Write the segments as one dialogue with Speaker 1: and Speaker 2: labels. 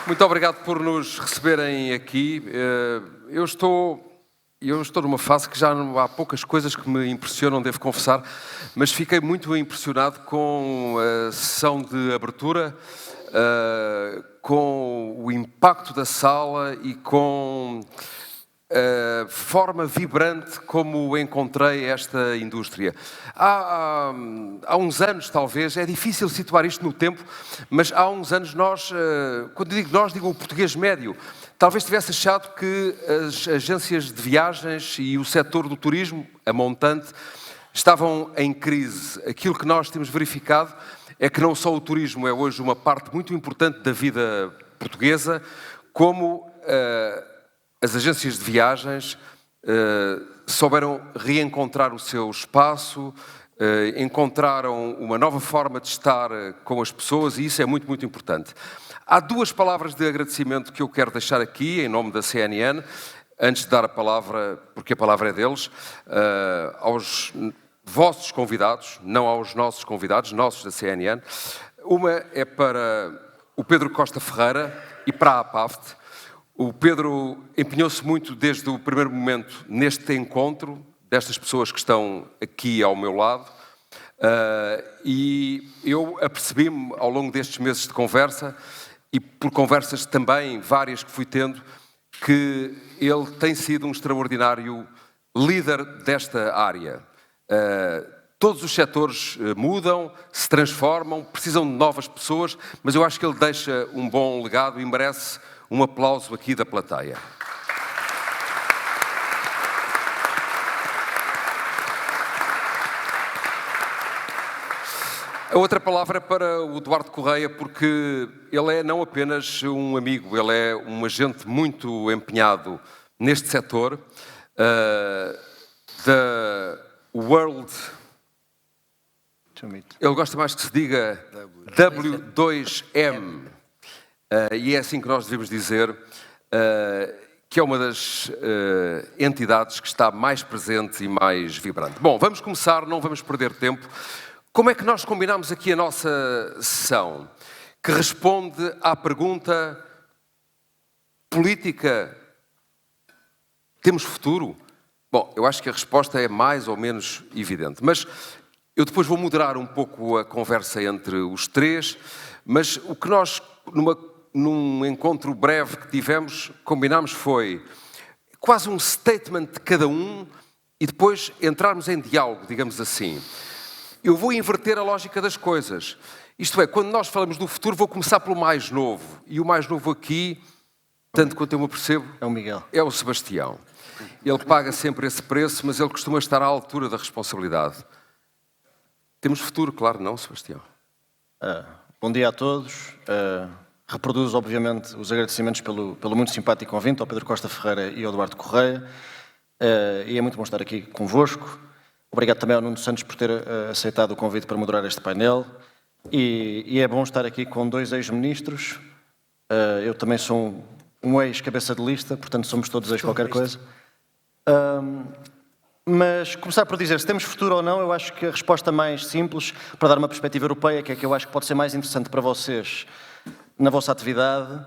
Speaker 1: Muito obrigado por nos receberem aqui. Eu estou numa fase que já não há poucas coisas que me impressionam, devo confessar, mas fiquei muito impressionado com a sessão de abertura, com o impacto da sala e com a forma vibrante como encontrei esta indústria. Há uns anos, talvez, é difícil situar isto no tempo, mas há uns anos nós, quando digo nós, digo o português médio, talvez tivesse achado que as agências de viagens e o setor do turismo, a montante, estavam em crise. Aquilo que nós temos verificado é que não só o turismo é hoje uma parte muito importante da vida portuguesa, como as agências de viagens souberam reencontrar o seu espaço, encontraram uma nova forma de estar com as pessoas e isso é muito, muito importante. Há duas palavras de agradecimento que eu quero deixar aqui, em nome da CNN, antes de dar a palavra, porque a palavra é deles, aos vossos convidados, não aos nossos convidados, nossos da CNN. Uma é para o Pedro Costa Ferreira e para a APAFT. O Pedro empenhou-se muito desde o primeiro momento neste encontro, destas pessoas que estão aqui ao meu lado, e eu apercebi-me ao longo destes meses de conversa, e por conversas também várias que fui tendo, que ele tem sido um extraordinário líder desta área. Todos os setores mudam, se transformam, precisam de novas pessoas, mas eu acho que ele deixa um bom legado e merece um aplauso aqui da plateia. A outra palavra é para o Eduardo Correia, porque ele é não apenas um amigo, ele é um agente muito empenhado neste setor da World. Ele gosta mais que se diga W2M. E é assim que nós devemos dizer, que é uma das entidades que está mais presente e mais vibrante. Bom, vamos começar, não vamos perder tempo. Como é que nós combinamos aqui a nossa sessão? Que responde à pergunta política: temos futuro? Bom, eu acho que a resposta é mais ou menos evidente, mas eu depois vou moderar um pouco a conversa entre os três, mas o que nós, num encontro breve que tivemos, combinámos foi quase um statement de cada um e depois entrarmos em diálogo, digamos assim. Eu vou inverter a lógica das coisas. Isto é, quando nós falamos do futuro, vou começar pelo mais novo. E o mais novo aqui, tanto quanto eu me percebo,
Speaker 2: é o Miguel.
Speaker 1: É o Sebastião. Ele paga sempre esse preço, mas ele costuma estar à altura da responsabilidade. Temos futuro, claro, não, Sebastião?
Speaker 2: Bom dia a todos. Reproduzo, obviamente, os agradecimentos pelo muito simpático convite ao Pedro Costa Ferreira e ao Eduardo Correia. E é muito bom estar aqui convosco. Obrigado também ao Nuno Santos por ter aceitado o convite para moderar este painel. E é bom estar aqui com dois ex-ministros. Eu também sou um ex-cabeça de lista, portanto somos todos ex-qualquer coisa. Mas começar por dizer se temos futuro ou não, eu acho que a resposta mais simples, para dar uma perspectiva europeia, que é que eu acho que pode ser mais interessante para vocês na vossa atividade,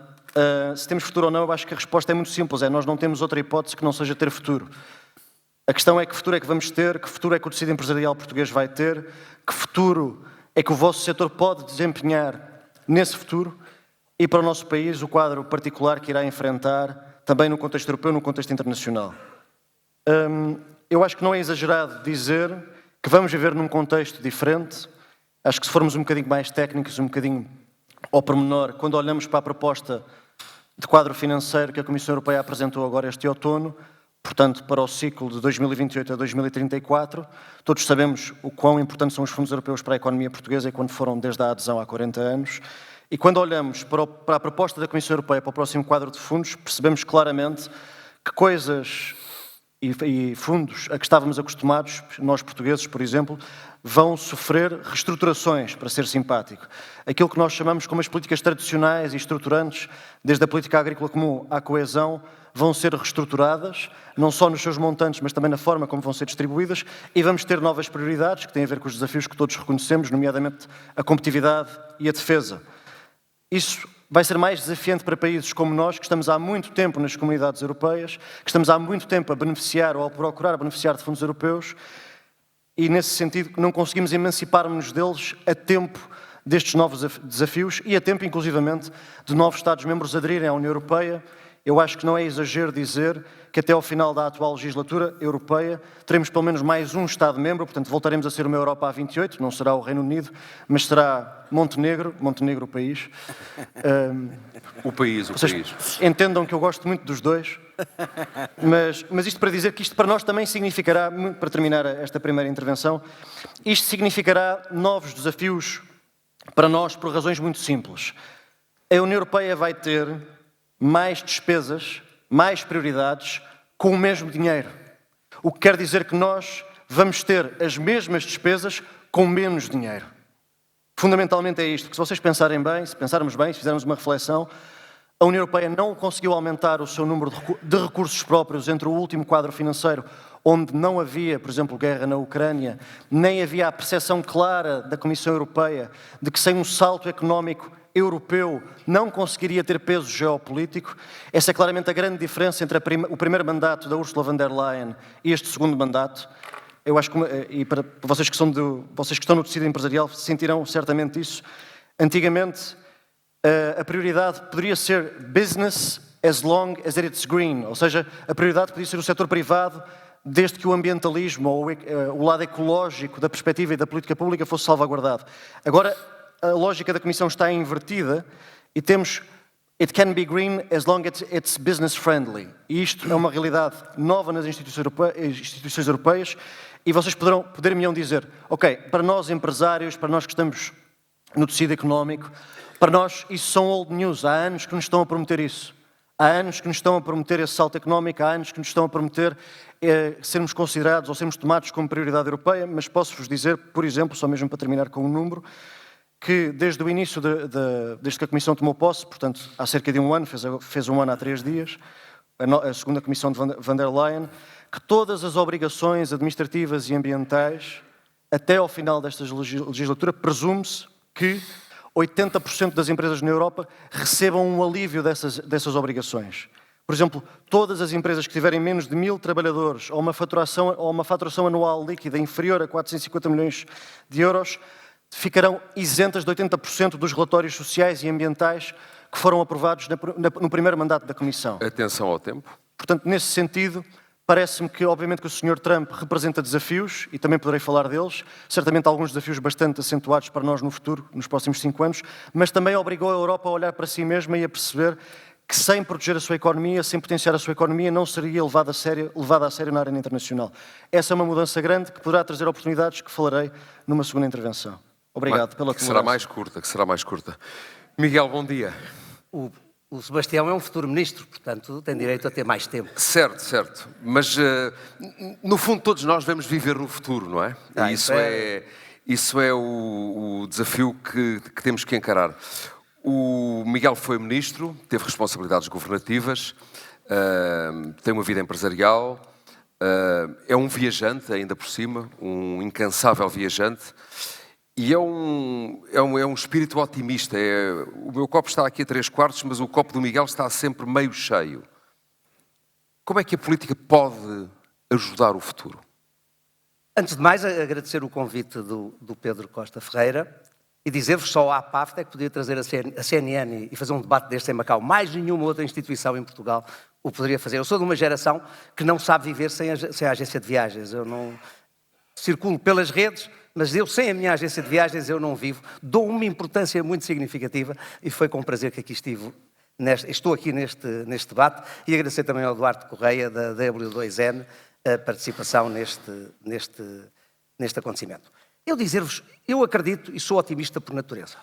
Speaker 2: se temos futuro ou não, eu acho que a resposta é muito simples, nós não temos outra hipótese que não seja ter futuro. A questão é que futuro é que vamos ter, que futuro é que o tecido empresarial português vai ter, que futuro é que o vosso setor pode desempenhar nesse futuro e para o nosso país o quadro particular que irá enfrentar, também no contexto europeu e no contexto internacional. Eu acho que não é exagerado dizer que vamos viver num contexto diferente. Acho que se formos um bocadinho mais técnicos, um bocadinho ao pormenor, quando olhamos para a proposta de quadro financeiro que a Comissão Europeia apresentou agora este outono, portanto, para o ciclo de 2028 a 2034, todos sabemos o quão importantes são os fundos europeus para a economia portuguesa e quando foram desde a adesão há 40 anos. E quando olhamos para a proposta da Comissão Europeia para o próximo quadro de fundos, percebemos claramente que coisas e fundos a que estávamos acostumados, nós portugueses, por exemplo, vão sofrer reestruturações, para ser simpático. Aquilo que nós chamamos como as políticas tradicionais e estruturantes, desde a política agrícola comum à coesão, vão ser reestruturadas, não só nos seus montantes, mas também na forma como vão ser distribuídas, e vamos ter novas prioridades que têm a ver com os desafios que todos reconhecemos, nomeadamente a competitividade e a defesa. Isso vai ser mais desafiante para países como nós, que estamos há muito tempo nas comunidades europeias, que estamos há muito tempo a beneficiar ou a procurar beneficiar de fundos europeus, e nesse sentido não conseguimos emancipar-nos deles a tempo destes novos desafios e a tempo, inclusivamente, de novos Estados-membros aderirem à União Europeia. Eu acho que não é exagero dizer que até ao final da atual legislatura europeia teremos pelo menos mais um Estado-membro, portanto voltaremos a ser uma Europa a 28, não será o Reino Unido, mas será Montenegro o país.
Speaker 1: O país.
Speaker 2: Entendam que eu gosto muito dos dois, mas isto para dizer que isto para nós também significará, para terminar esta primeira intervenção, isto significará novos desafios para nós por razões muito simples. A União Europeia vai ter mais despesas, mais prioridades, com o mesmo dinheiro. O que quer dizer que nós vamos ter as mesmas despesas com menos dinheiro. Fundamentalmente é isto, que se vocês pensarem bem, se pensarmos bem, se fizermos uma reflexão, a União Europeia não conseguiu aumentar o seu número de recursos próprios entre o último quadro financeiro, onde não havia, por exemplo, guerra na Ucrânia, nem havia a percepção clara da Comissão Europeia de que sem um salto económico europeu não conseguiria ter peso geopolítico. Essa é claramente a grande diferença entre o primeiro mandato da Ursula von der Leyen e este segundo mandato. Eu acho que, e para vocês que estão no tecido empresarial sentirão certamente isso. Antigamente, a prioridade poderia ser business as long as it's green, ou seja, a prioridade podia ser o setor privado desde que o ambientalismo ou o lado ecológico da perspectiva e da política pública fosse salvaguardado. Agora, a lógica da Comissão está invertida e temos it can be green as long as it's business friendly. E isto é uma realidade nova nas instituições europeias e vocês poder-me dizer, ok, para nós empresários, para nós que estamos no tecido económico, para nós isso são old news, há anos que nos estão a prometer isso. Há anos que nos estão a prometer esse salto económico, há anos que nos estão a prometer sermos considerados ou sermos tomados como prioridade europeia, mas posso-vos dizer, por exemplo, só mesmo para terminar com um número, que desde o início, desde que a Comissão tomou posse, portanto, há cerca de um ano, fez um ano há 3 dias, a segunda Comissão de von der Leyen, que todas as obrigações administrativas e ambientais, até ao final desta legislatura, presume-se que 80% das empresas na Europa recebam um alívio dessas obrigações. Por exemplo, todas as empresas que tiverem menos de 1.000 trabalhadores ou uma faturação anual líquida inferior a 450 milhões de euros, ficarão isentas de 80% dos relatórios sociais e ambientais que foram aprovados no primeiro mandato da Comissão.
Speaker 1: Atenção ao tempo.
Speaker 2: Portanto, nesse sentido, parece-me que, obviamente, que o Sr. Trump representa desafios, e também poderei falar deles, certamente alguns desafios bastante acentuados para nós no futuro, nos próximos 5 anos, mas também obrigou a Europa a olhar para si mesma e a perceber que sem proteger a sua economia, sem potenciar a sua economia, não seria levada a sério na arena internacional. Essa é uma mudança grande que poderá trazer oportunidades que falarei numa segunda intervenção. Obrigado pela
Speaker 1: que será mais curta. Miguel, bom dia.
Speaker 3: O Sebastião é um futuro ministro, portanto tem direito a ter mais tempo.
Speaker 1: Certo. Mas, no fundo, todos nós vamos viver no futuro, não é? Isso é o desafio que temos que encarar. O Miguel foi ministro, teve responsabilidades governativas, tem uma vida empresarial, é um viajante, ainda por cima, um incansável viajante. E é um espírito otimista. O meu copo está aqui a 3/4, mas o copo do Miguel está sempre meio cheio. Como é que a política pode ajudar o futuro?
Speaker 3: Antes de mais, agradecer o convite do Pedro Costa Ferreira e dizer-vos só à PAFTA é que podia trazer a CNN e fazer um debate deste em Macau. Mais nenhuma outra instituição em Portugal o poderia fazer. Eu sou de uma geração que não sabe viver sem a agência de viagens. Eu não circulo pelas redes, mas eu, sem a minha agência de viagens, eu não vivo. Dou uma importância muito significativa e foi com prazer que aqui estou aqui neste debate e agradecer também ao Duarte Correia, da W2N, a participação neste acontecimento. Eu acredito e sou otimista por natureza,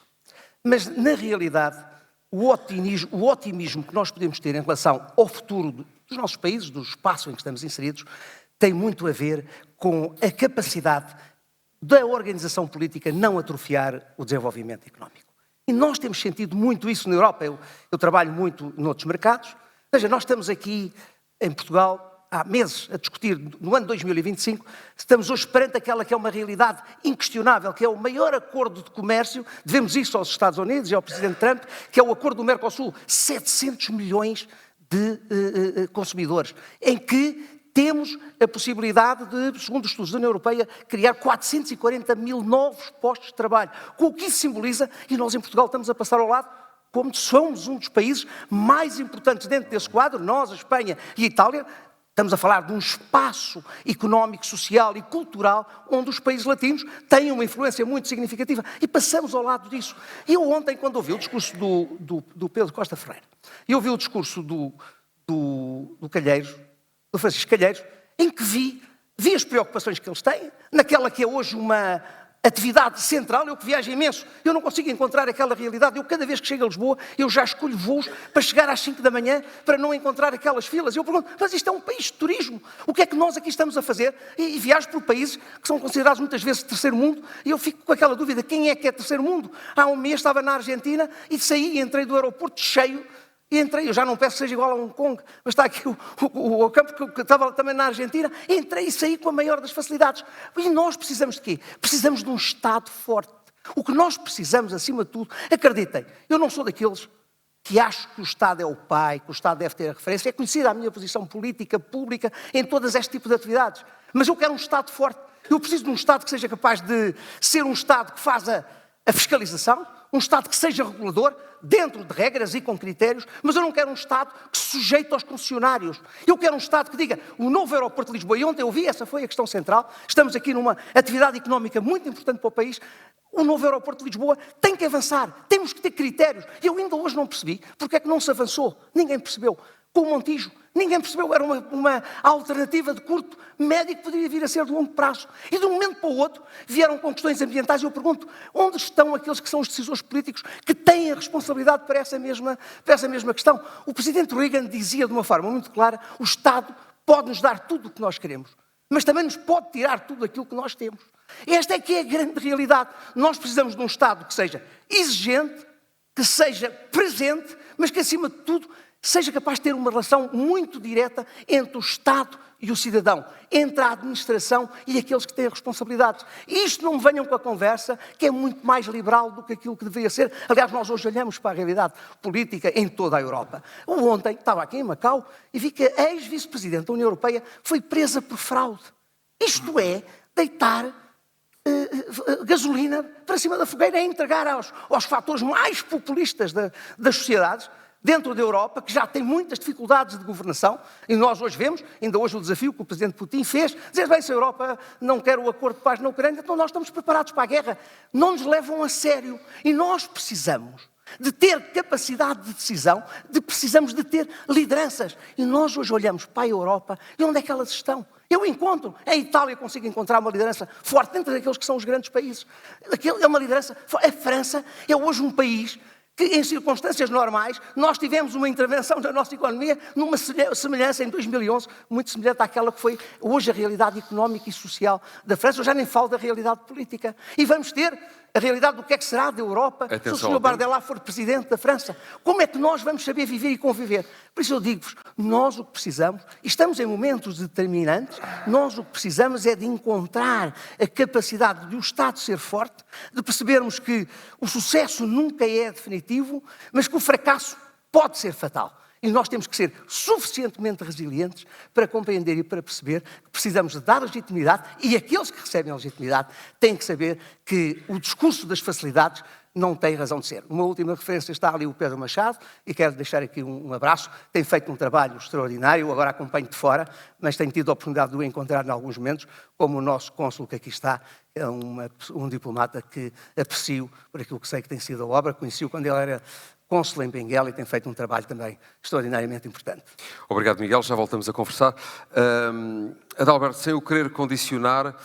Speaker 3: mas, na realidade, o otimismo que nós podemos ter em relação ao futuro dos nossos países, do espaço em que estamos inseridos, tem muito a ver com a capacidade da organização política não atrofiar o desenvolvimento económico. E nós temos sentido muito isso na Europa. Eu trabalho muito noutros mercados. Ou seja, nós estamos aqui em Portugal há meses a discutir no ano 2025, estamos hoje perante aquela que é uma realidade inquestionável, que é o maior acordo de comércio, devemos isso aos Estados Unidos e ao Presidente Trump, que é o acordo do Mercosul, 700 milhões de consumidores, em que temos a possibilidade de, segundo os estudos da União Europeia, criar 440 mil novos postos de trabalho, com o que isso simboliza, e nós em Portugal estamos a passar ao lado, como somos um dos países mais importantes dentro desse quadro, nós, a Espanha e a Itália, estamos a falar de um espaço económico, social e cultural onde os países latinos têm uma influência muito significativa e passamos ao lado disso. E eu ontem, quando ouvi o discurso do Pedro Costa Ferreira, e ouvi o discurso do Calheiros, do Francisco Calheiros, em que vi as preocupações que eles têm, naquela que é hoje uma atividade central, eu que viajo imenso, eu não consigo encontrar aquela realidade, eu cada vez que chego a Lisboa, eu já escolho voos para chegar às 5 da manhã para não encontrar aquelas filas. Eu pergunto, mas isto é um país de turismo, o que é que nós aqui estamos a fazer? E viajo por países que são considerados muitas vezes terceiro mundo, e eu fico com aquela dúvida, quem é que é terceiro mundo? Há um mês estava na Argentina e saí e entrei do aeroporto cheio. E entrei, eu já não peço que seja igual a Hong Kong, mas está aqui o campo que estava também na Argentina, entrei e saí com a maior das facilidades. E nós precisamos de quê? Precisamos de um Estado forte. O que nós precisamos, acima de tudo, acreditem, eu não sou daqueles que acho que o Estado é o pai, que o Estado deve ter a referência, é conhecida a minha posição política, pública, em todas este tipo de atividades. Mas eu quero um Estado forte. Eu preciso de um Estado que seja capaz de ser um Estado que faz a fiscalização, um Estado que seja regulador, dentro de regras e com critérios, mas eu não quero um Estado que se sujeite aos concessionários. Eu quero um Estado que diga, o novo aeroporto de Lisboa, e ontem eu vi, essa foi a questão central, estamos aqui numa atividade económica muito importante para o país, o novo aeroporto de Lisboa tem que avançar, temos que ter critérios. E eu ainda hoje não percebi porque é que não se avançou, ninguém percebeu. Com o Montijo, ninguém percebeu, era uma alternativa de curto, médio, que poderia vir a ser de longo prazo. E de um momento para o outro vieram com questões ambientais e eu pergunto, onde estão aqueles que são os decisores políticos que têm a responsabilidade para essa mesma questão? O Presidente Reagan dizia de uma forma muito clara, o Estado pode nos dar tudo o que nós queremos, mas também nos pode tirar tudo aquilo que nós temos. Esta é que é a grande realidade. Nós precisamos de um Estado que seja exigente, que seja presente, mas que acima de tudo seja capaz de ter uma relação muito direta entre o Estado e o cidadão, entre a administração e aqueles que têm responsabilidades. E isto não me venham com a conversa que é muito mais liberal do que aquilo que deveria ser. Aliás, nós hoje olhamos para a realidade política em toda a Europa. Ontem estava aqui em Macau e vi que a ex-vice-presidente da União Europeia foi presa por fraude. Isto é, deitar gasolina para cima da fogueira, é entregar aos fatores mais populistas das sociedades, dentro da Europa, que já tem muitas dificuldades de governação, e nós hoje vemos, ainda hoje o desafio que o Presidente Putin fez, dizer, bem, se a Europa não quer o acordo de paz na Ucrânia, então nós estamos preparados para a guerra. Não nos levam a sério. E nós precisamos de ter capacidade de decisão, precisamos de ter lideranças. E nós hoje olhamos para a Europa e onde é que elas estão? Eu encontro, em Itália consigo encontrar uma liderança forte dentro daqueles que são os grandes países. É uma liderança, a França é hoje um país que em circunstâncias normais nós tivemos uma intervenção na nossa economia numa semelhança em 2011, muito semelhante àquela que foi hoje a realidade económica e social da França. Eu já nem falo da realidade política. E vamos ter a realidade do que é que será da Europa se o Sr. Bardella for presidente da França. Como é que nós vamos saber viver e conviver? Por isso eu digo-vos, nós o que precisamos, e estamos em momentos determinantes, nós o que precisamos é de encontrar a capacidade de o Estado ser forte, de percebermos que o sucesso nunca é definitivo, mas que o fracasso pode ser fatal. E nós temos que ser suficientemente resilientes para compreender e para perceber que precisamos de dar legitimidade e aqueles que recebem a legitimidade têm que saber que o discurso das facilidades não tem razão de ser. Uma última referência está ali o Pedro Machado e quero deixar aqui um abraço. Tem feito um trabalho extraordinário, eu agora acompanho de fora, mas tenho tido a oportunidade de o encontrar em alguns momentos, como o nosso cônsul que aqui está, é um diplomata que aprecio por aquilo que sei que tem sido a obra, conheci-o quando ele era cônsul em Benguela e tem feito um trabalho também extraordinariamente importante.
Speaker 1: Obrigado, Miguel. Já voltamos a conversar. Adalberto, sem o querer condicionar,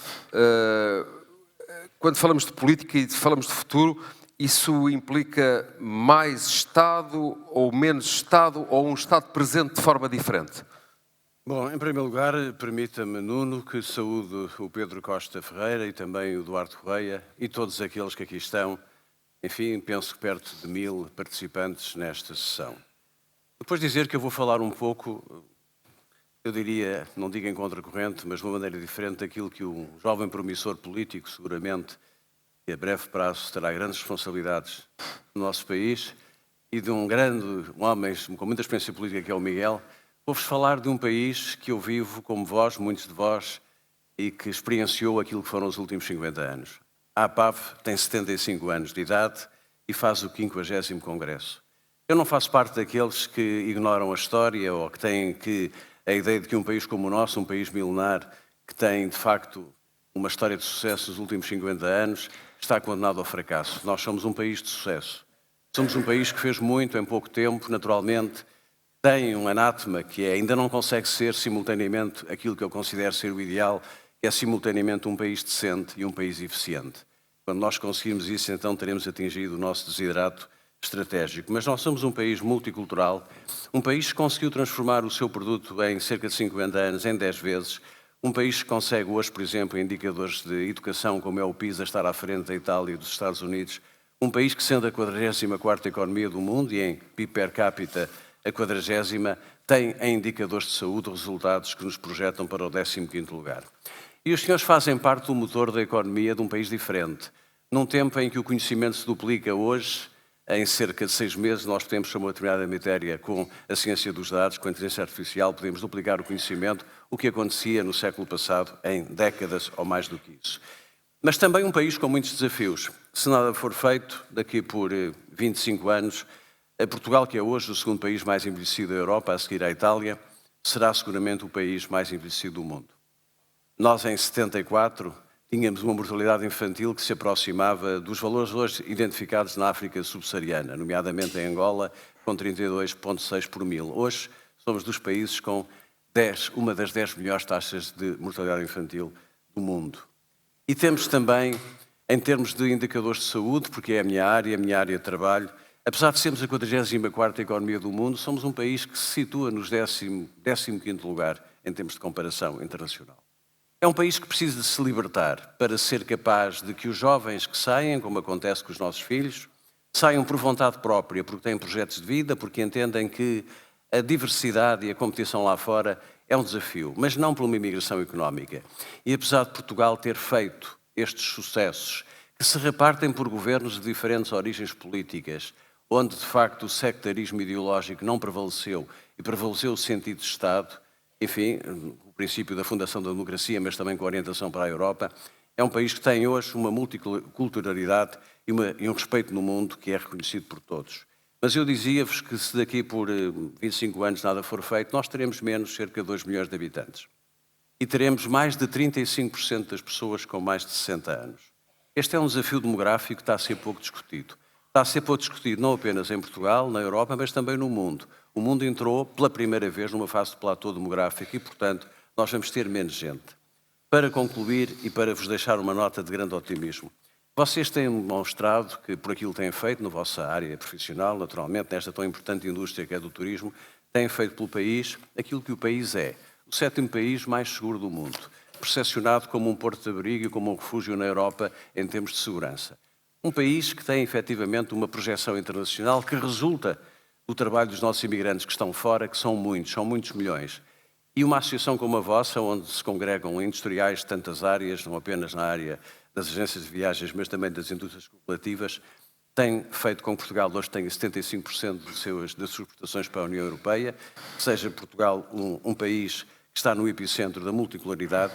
Speaker 1: quando falamos de política e falamos de futuro, isso implica mais Estado ou menos Estado ou um Estado presente de forma diferente?
Speaker 4: Bom, em primeiro lugar, permita-me, Nuno, que saúde o Pedro Costa Ferreira e também o Eduardo Correia e todos aqueles que aqui estão. Enfim, penso que perto de 1000 participantes nesta sessão. Depois dizer que eu vou falar um pouco eu diria, não digo em contracorrente, mas de uma maneira diferente daquilo que um jovem promissor político, seguramente, que a breve prazo terá grandes responsabilidades no nosso país, e de um homem com muita experiência política, que é o Miguel, vou-vos falar de um país que eu vivo como vós, muitos de vós, e que experienciou aquilo que foram os últimos 50 anos. A APAV tem 75 anos de idade e faz o 50º Congresso. Eu não faço parte daqueles que ignoram a história ou que têm a ideia de que um país como o nosso, um país milenar, que tem, de facto, uma história de sucesso nos últimos 50 anos, está condenado ao fracasso. Nós somos um país de sucesso. Somos um país que fez muito em pouco tempo, naturalmente, tem um anátema que ainda não consegue ser simultaneamente aquilo que eu considero ser o ideal, que é simultaneamente um país decente e um país eficiente. Quando nós conseguirmos isso, então teremos atingido o nosso desiderato estratégico. Mas nós somos um país multicultural, um país que conseguiu transformar o seu produto em cerca de 50 anos em 10 vezes, um país que consegue hoje, por exemplo, em indicadores de educação, como é o PISA, estar à frente da Itália e dos Estados Unidos, um país que, sendo a 44ª economia do mundo e em PIB per capita a 40ª, tem em indicadores de saúde resultados que nos projetam para o 15º lugar. E os senhores fazem parte do motor da economia de um país diferente. Num tempo em que o conhecimento se duplica hoje, em cerca de 6 meses, nós podemos, sobre uma determinada matéria, com a ciência dos dados, com a inteligência artificial, podemos duplicar o conhecimento, o que acontecia no século passado em décadas ou mais do que isso. Mas também um país com muitos desafios. Se nada for feito, daqui por 25 anos, Portugal, que é hoje o segundo país mais envelhecido da Europa, a seguir à Itália, será seguramente o país mais envelhecido do mundo. Nós, em 74, tínhamos uma mortalidade infantil que se aproximava dos valores hoje identificados na África subsaariana, nomeadamente em Angola, com 32,6 por mil. Hoje somos dos países com uma das 10 melhores taxas de mortalidade infantil do mundo. E temos também, em termos de indicadores de saúde, porque é a minha área de trabalho, apesar de sermos a 44ª economia do mundo, somos um país que se situa nos 15º lugar em termos de comparação internacional. É um país que precisa de se libertar para ser capaz de que os jovens que saem, como acontece com os nossos filhos, saiam por vontade própria, porque têm projetos de vida, porque entendem que a diversidade e a competição lá fora é um desafio, mas não por uma imigração económica. E apesar de Portugal ter feito estes sucessos, que se repartem por governos de diferentes origens políticas, onde de facto o sectarismo ideológico não prevaleceu e prevaleceu o sentido de Estado, enfim, o princípio da fundação da democracia, mas também com orientação para a Europa, é um país que tem hoje uma multiculturalidade e um respeito no mundo que é reconhecido por todos. Mas eu dizia-vos que se daqui por 25 anos nada for feito, nós teremos menos cerca de 2 milhões de habitantes. E teremos mais de 35% das pessoas com mais de 60 anos. Este é um desafio demográfico que está a ser pouco discutido. Está a ser pouco discutido não apenas em Portugal, na Europa, mas também no mundo. O mundo entrou pela primeira vez numa fase de platô demográfico e, portanto, nós vamos ter menos gente. Para concluir e para vos deixar uma nota de grande otimismo, vocês têm demonstrado que, por aquilo que têm feito na vossa área profissional, naturalmente, nesta tão importante indústria que é do turismo, têm feito pelo país aquilo que o país é, o 7º país mais seguro do mundo, percepcionado como um porto de abrigo e como um refúgio na Europa em termos de segurança. Um país que tem, efetivamente, uma projeção internacional que resulta do trabalho dos nossos imigrantes que estão fora, que são muitos milhões. E uma associação como a vossa, onde se congregam industriais de tantas áreas, não apenas na área das agências de viagens, mas também das indústrias corporativas, tem feito com que Portugal hoje tenha 75% das suas exportações para a União Europeia, seja Portugal um país que está no epicentro da multiculturalidade,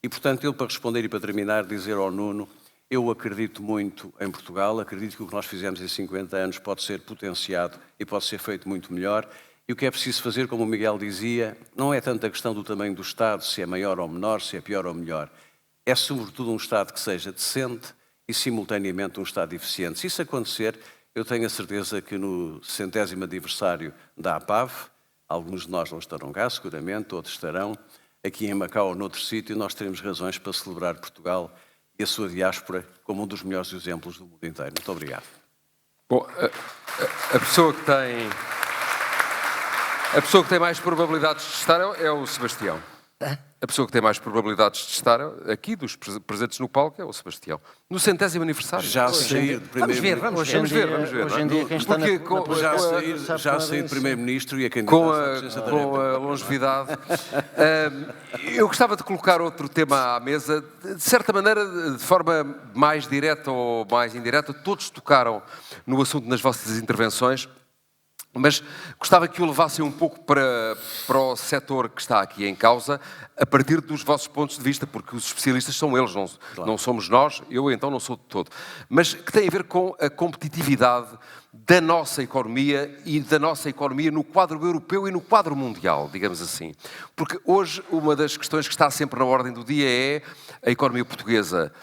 Speaker 4: e, portanto, eu, para responder e para terminar, dizer ao Nuno, eu acredito muito em Portugal, acredito que o que nós fizemos em 50 anos pode ser potenciado e pode ser feito muito melhor. E o que é preciso fazer, como o Miguel dizia, não é tanto a questão do tamanho do Estado, se é maior ou menor, se é pior ou melhor. É sobretudo um Estado que seja decente e simultaneamente um Estado eficiente. Se isso acontecer, eu tenho a certeza que no 100º aniversário da APAV, alguns de nós não estarão cá, seguramente, outros estarão, aqui em Macau ou noutro sítio, nós teremos razões para celebrar Portugal e a sua diáspora como um dos melhores exemplos do mundo inteiro. Muito obrigado.
Speaker 1: Bom, a pessoa que tem mais probabilidades de estar é o Sebastião. a pessoa que tem mais probabilidades de estar aqui, dos presentes no palco, é o Sebastião. No 100º aniversário.
Speaker 4: Já sair de primeiro-ministro.
Speaker 3: Vamos ver.
Speaker 2: Hoje em dia, quem está
Speaker 1: Porque
Speaker 4: Já sair de primeiro-ministro e a
Speaker 1: com
Speaker 4: candidato
Speaker 1: com a longevidade. Eu gostava de colocar outro tema à mesa. De certa maneira, de forma mais direta ou mais indireta, todos tocaram no assunto nas vossas intervenções. Mas gostava que o levassem um pouco para o setor que está aqui em causa, a partir dos vossos pontos de vista, porque os especialistas são eles, não somos nós, eu então não sou de todo. Mas que tem a ver com a competitividade da nossa economia e da nossa economia no quadro europeu e no quadro mundial, digamos assim. Porque hoje uma das questões que está sempre na ordem do dia é a economia portuguesa.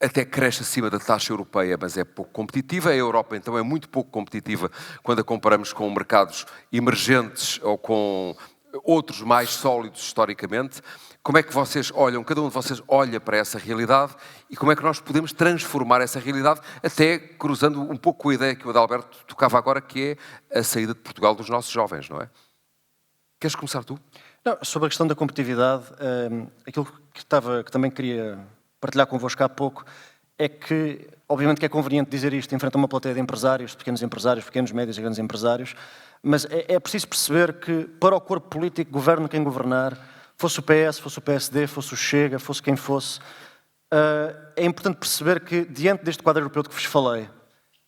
Speaker 1: Até cresce acima da taxa europeia, mas é pouco competitiva. A Europa, então, é muito pouco competitiva quando a comparamos com mercados emergentes ou com outros mais sólidos historicamente. Como é que vocês olham, cada um de vocês olha para essa realidade e como é que nós podemos transformar essa realidade, até cruzando um pouco com a ideia que o Adalberto tocava agora, que é a saída de Portugal dos nossos jovens, não é? Queres começar tu?
Speaker 2: Não, sobre a questão da competitividade, aquilo que também queria partilhar convosco há pouco, é que, obviamente que é conveniente dizer isto em frente a uma plateia de empresários, pequenos, médios e grandes empresários, mas é preciso perceber que, para o corpo político, governe quem governar, fosse o PS, fosse o PSD, fosse o Chega, fosse quem fosse, é importante perceber que, diante deste quadro europeu de que vos falei,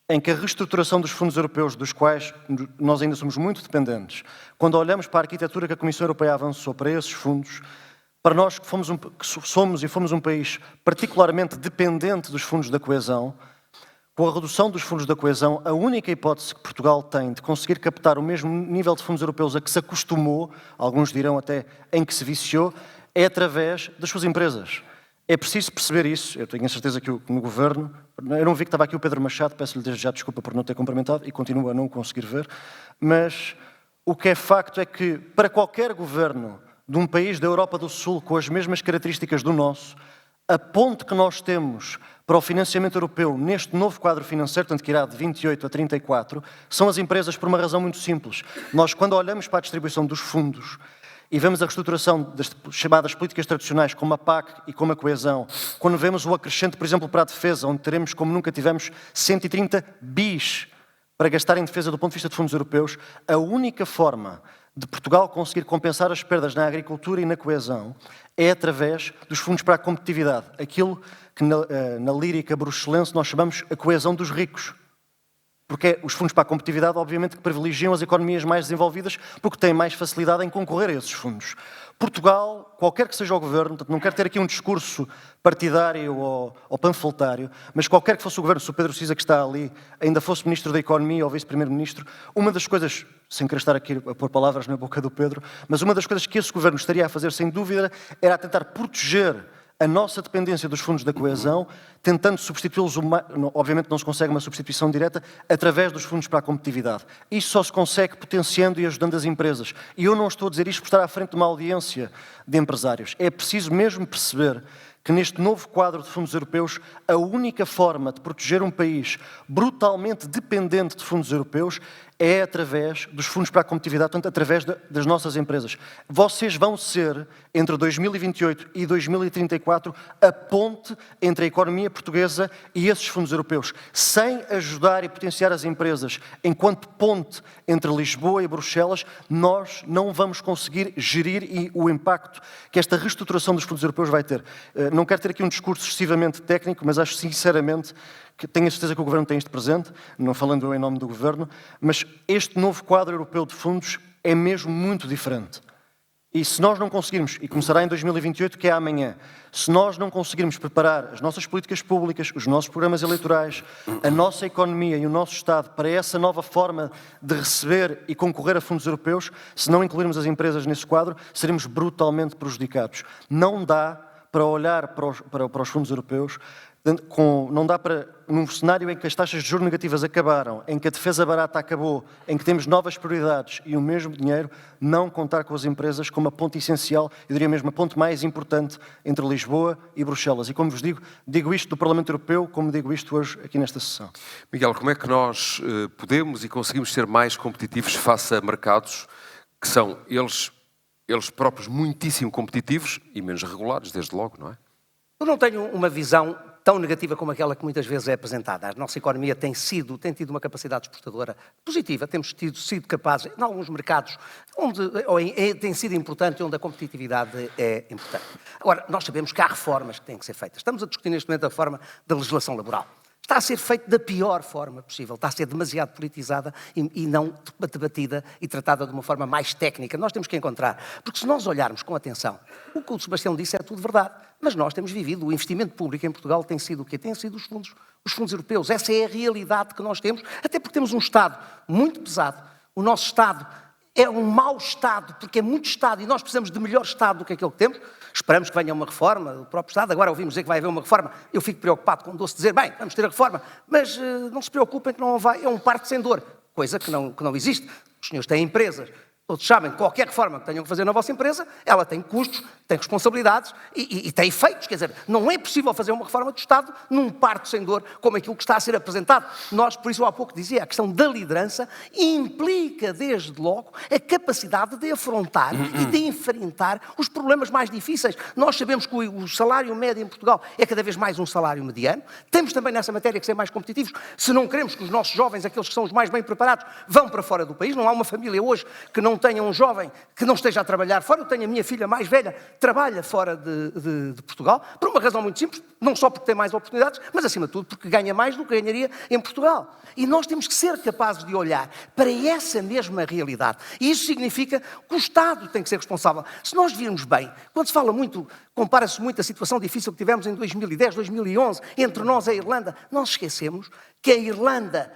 Speaker 2: em que a reestruturação dos fundos europeus, dos quais nós ainda somos muito dependentes, quando olhamos para a arquitetura que a Comissão Europeia avançou para esses fundos, para nós que fomos um país particularmente dependente dos fundos da coesão, com a redução dos fundos da coesão, a única hipótese que Portugal tem de conseguir captar o mesmo nível de fundos europeus a que se acostumou, alguns dirão até em que se viciou, é através das suas empresas. É preciso perceber isso. Eu tenho a certeza que no Governo, eu não vi que estava aqui o Pedro Machado, peço-lhe desde já desculpa por não ter cumprimentado e continuo a não conseguir ver, mas o que é facto é que para qualquer governo de um país da Europa do Sul com as mesmas características do nosso, a ponte que nós temos para o financiamento europeu neste novo quadro financeiro, tanto que irá de 28 a 34, são as empresas por uma razão muito simples. Nós, quando olhamos para a distribuição dos fundos e vemos a reestruturação das chamadas políticas tradicionais, como a PAC e como a coesão, quando vemos o acrescente, por exemplo, para a defesa, onde teremos, como nunca tivemos, 130 bis para gastar em defesa do ponto de vista de fundos europeus, a única forma de Portugal conseguir compensar as perdas na agricultura e na coesão é através dos fundos para a competitividade, aquilo que na lírica bruxelense nós chamamos a coesão dos ricos. Porque os fundos para a competitividade, obviamente, que privilegiam as economias mais desenvolvidas porque têm mais facilidade em concorrer a esses fundos. Portugal, qualquer que seja o governo, portanto, não quero ter aqui um discurso partidário ou panfletário, mas qualquer que fosse o governo, se o Pedro Cisa que está ali ainda fosse Ministro da Economia ou Vice-Primeiro-Ministro, uma das coisas, sem querer estar aqui a pôr palavras na boca do Pedro, mas uma das coisas que esse governo estaria a fazer, sem dúvida, era a tentar proteger a nossa dependência dos fundos da coesão, tentando substituí-los, obviamente não se consegue uma substituição direta, através dos fundos para a competitividade. Isso só se consegue potenciando e ajudando as empresas. E eu não estou a dizer isto por estar à frente de uma audiência de empresários. É preciso mesmo perceber que neste novo quadro de fundos europeus, a única forma de proteger um país brutalmente dependente de fundos europeus é através dos fundos para a competitividade, portanto, através das nossas empresas. Vocês vão ser, entre 2028 e 2034, a ponte entre a economia portuguesa e esses fundos europeus. Sem ajudar e potenciar as empresas enquanto ponte entre Lisboa e Bruxelas, nós não vamos conseguir gerir o impacto que esta reestruturação dos fundos europeus vai ter. Não quero ter aqui um discurso excessivamente técnico, mas acho sinceramente que tenho a certeza que o Governo tem isto presente, não falando em nome do Governo, mas este novo quadro europeu de fundos é mesmo muito diferente. E se nós não conseguirmos, e começará em 2028, que é amanhã, se nós não conseguirmos preparar as nossas políticas públicas, os nossos programas eleitorais, a nossa economia e o nosso Estado para essa nova forma de receber e concorrer a fundos europeus, se não incluirmos as empresas nesse quadro, seremos brutalmente prejudicados. Não dá para olhar para os fundos europeus, não dá para, num cenário em que as taxas de juros negativas acabaram, em que a defesa barata acabou, em que temos novas prioridades e o mesmo dinheiro, não contar com as empresas como a ponte essencial, eu diria mesmo a ponte mais importante entre Lisboa e Bruxelas. E como vos digo isto do Parlamento Europeu, como digo isto hoje aqui nesta sessão.
Speaker 1: Miguel, como é que nós podemos e conseguimos ser mais competitivos face a mercados que são eles eles próprios muitíssimo competitivos e menos regulados, desde logo, não é?
Speaker 3: Eu não tenho uma visão tão negativa como aquela que muitas vezes é apresentada. A nossa economia tem tido uma capacidade exportadora positiva, temos sido capazes, em alguns mercados, tem sido importante, onde a competitividade é importante. Agora, nós sabemos que há reformas que têm que ser feitas. Estamos a discutir neste momento a forma da legislação laboral. Está a ser feito da pior forma possível, está a ser demasiado politizada e não debatida e tratada de uma forma mais técnica. Nós temos que encontrar, porque se nós olharmos com atenção, o que o Sebastião disse é tudo verdade, mas nós temos vivido, o investimento público em Portugal tem sido o quê? Tem sido os fundos europeus. Essa é a realidade que nós temos, até porque temos um Estado muito pesado. O nosso Estado é um mau Estado, porque é muito Estado e nós precisamos de melhor Estado do que aquele que temos. Esperamos que venha uma reforma do próprio Estado. Agora ouvimos dizer que vai haver uma reforma. Eu fico preocupado com doce dizer, bem, vamos ter a reforma, mas não se preocupem que não vai, é um parto sem dor, coisa que não existe. Os senhores têm empresas, todos sabem que qualquer reforma que tenham que fazer na vossa empresa, ela tem custos, tem responsabilidades e tem efeitos. Quer dizer, não é possível fazer uma reforma do Estado num parto sem dor como aquilo que está a ser apresentado. Nós, por isso, há pouco dizia, a questão da liderança implica, desde logo, a capacidade de afrontar e de enfrentar os problemas mais difíceis. Nós sabemos que o salário médio em Portugal é cada vez mais um salário mediano. Temos também nessa matéria que ser mais competitivos. Se não queremos que os nossos jovens, aqueles que são os mais bem preparados, vão para fora do país, não há uma família hoje que não tenha um jovem que não esteja a trabalhar fora. Eu tenho a minha filha mais velha, trabalha fora de Portugal, por uma razão muito simples, não só porque tem mais oportunidades, mas acima de tudo porque ganha mais do que ganharia em Portugal. E nós temos que ser capazes de olhar para essa mesma realidade. E isso significa que o Estado tem que ser responsável. Se nós virmos bem, quando se fala muito, compara-se muito a situação difícil que tivemos em 2010, 2011, entre nós e a Irlanda, nós esquecemos que a Irlanda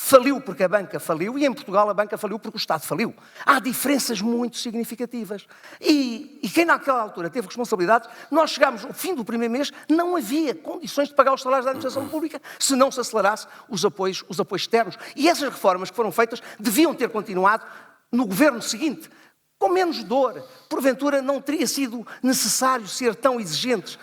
Speaker 3: faliu porque a banca faliu e em Portugal a banca faliu porque o Estado faliu. Há diferenças muito significativas. E quem naquela altura teve responsabilidades, nós chegámos ao fim do primeiro mês, não havia condições de pagar os salários da administração pública se não se acelerasse os apoios externos. E essas reformas que foram feitas deviam ter continuado no governo seguinte, com menos dor. Porventura não teria sido necessário ser tão exigentes.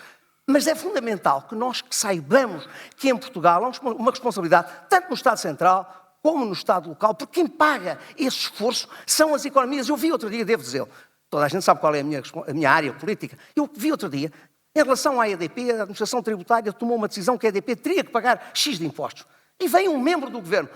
Speaker 3: Mas é fundamental que nós saibamos que em Portugal há uma responsabilidade, tanto no Estado Central como no Estado local, porque quem paga esse esforço são as economias. Eu vi outro dia, devo dizer, toda a gente sabe qual é a minha área política, eu vi outro dia, em relação à EDP, a administração tributária tomou uma decisão que a EDP teria que pagar X de impostos. E vem um membro do governo,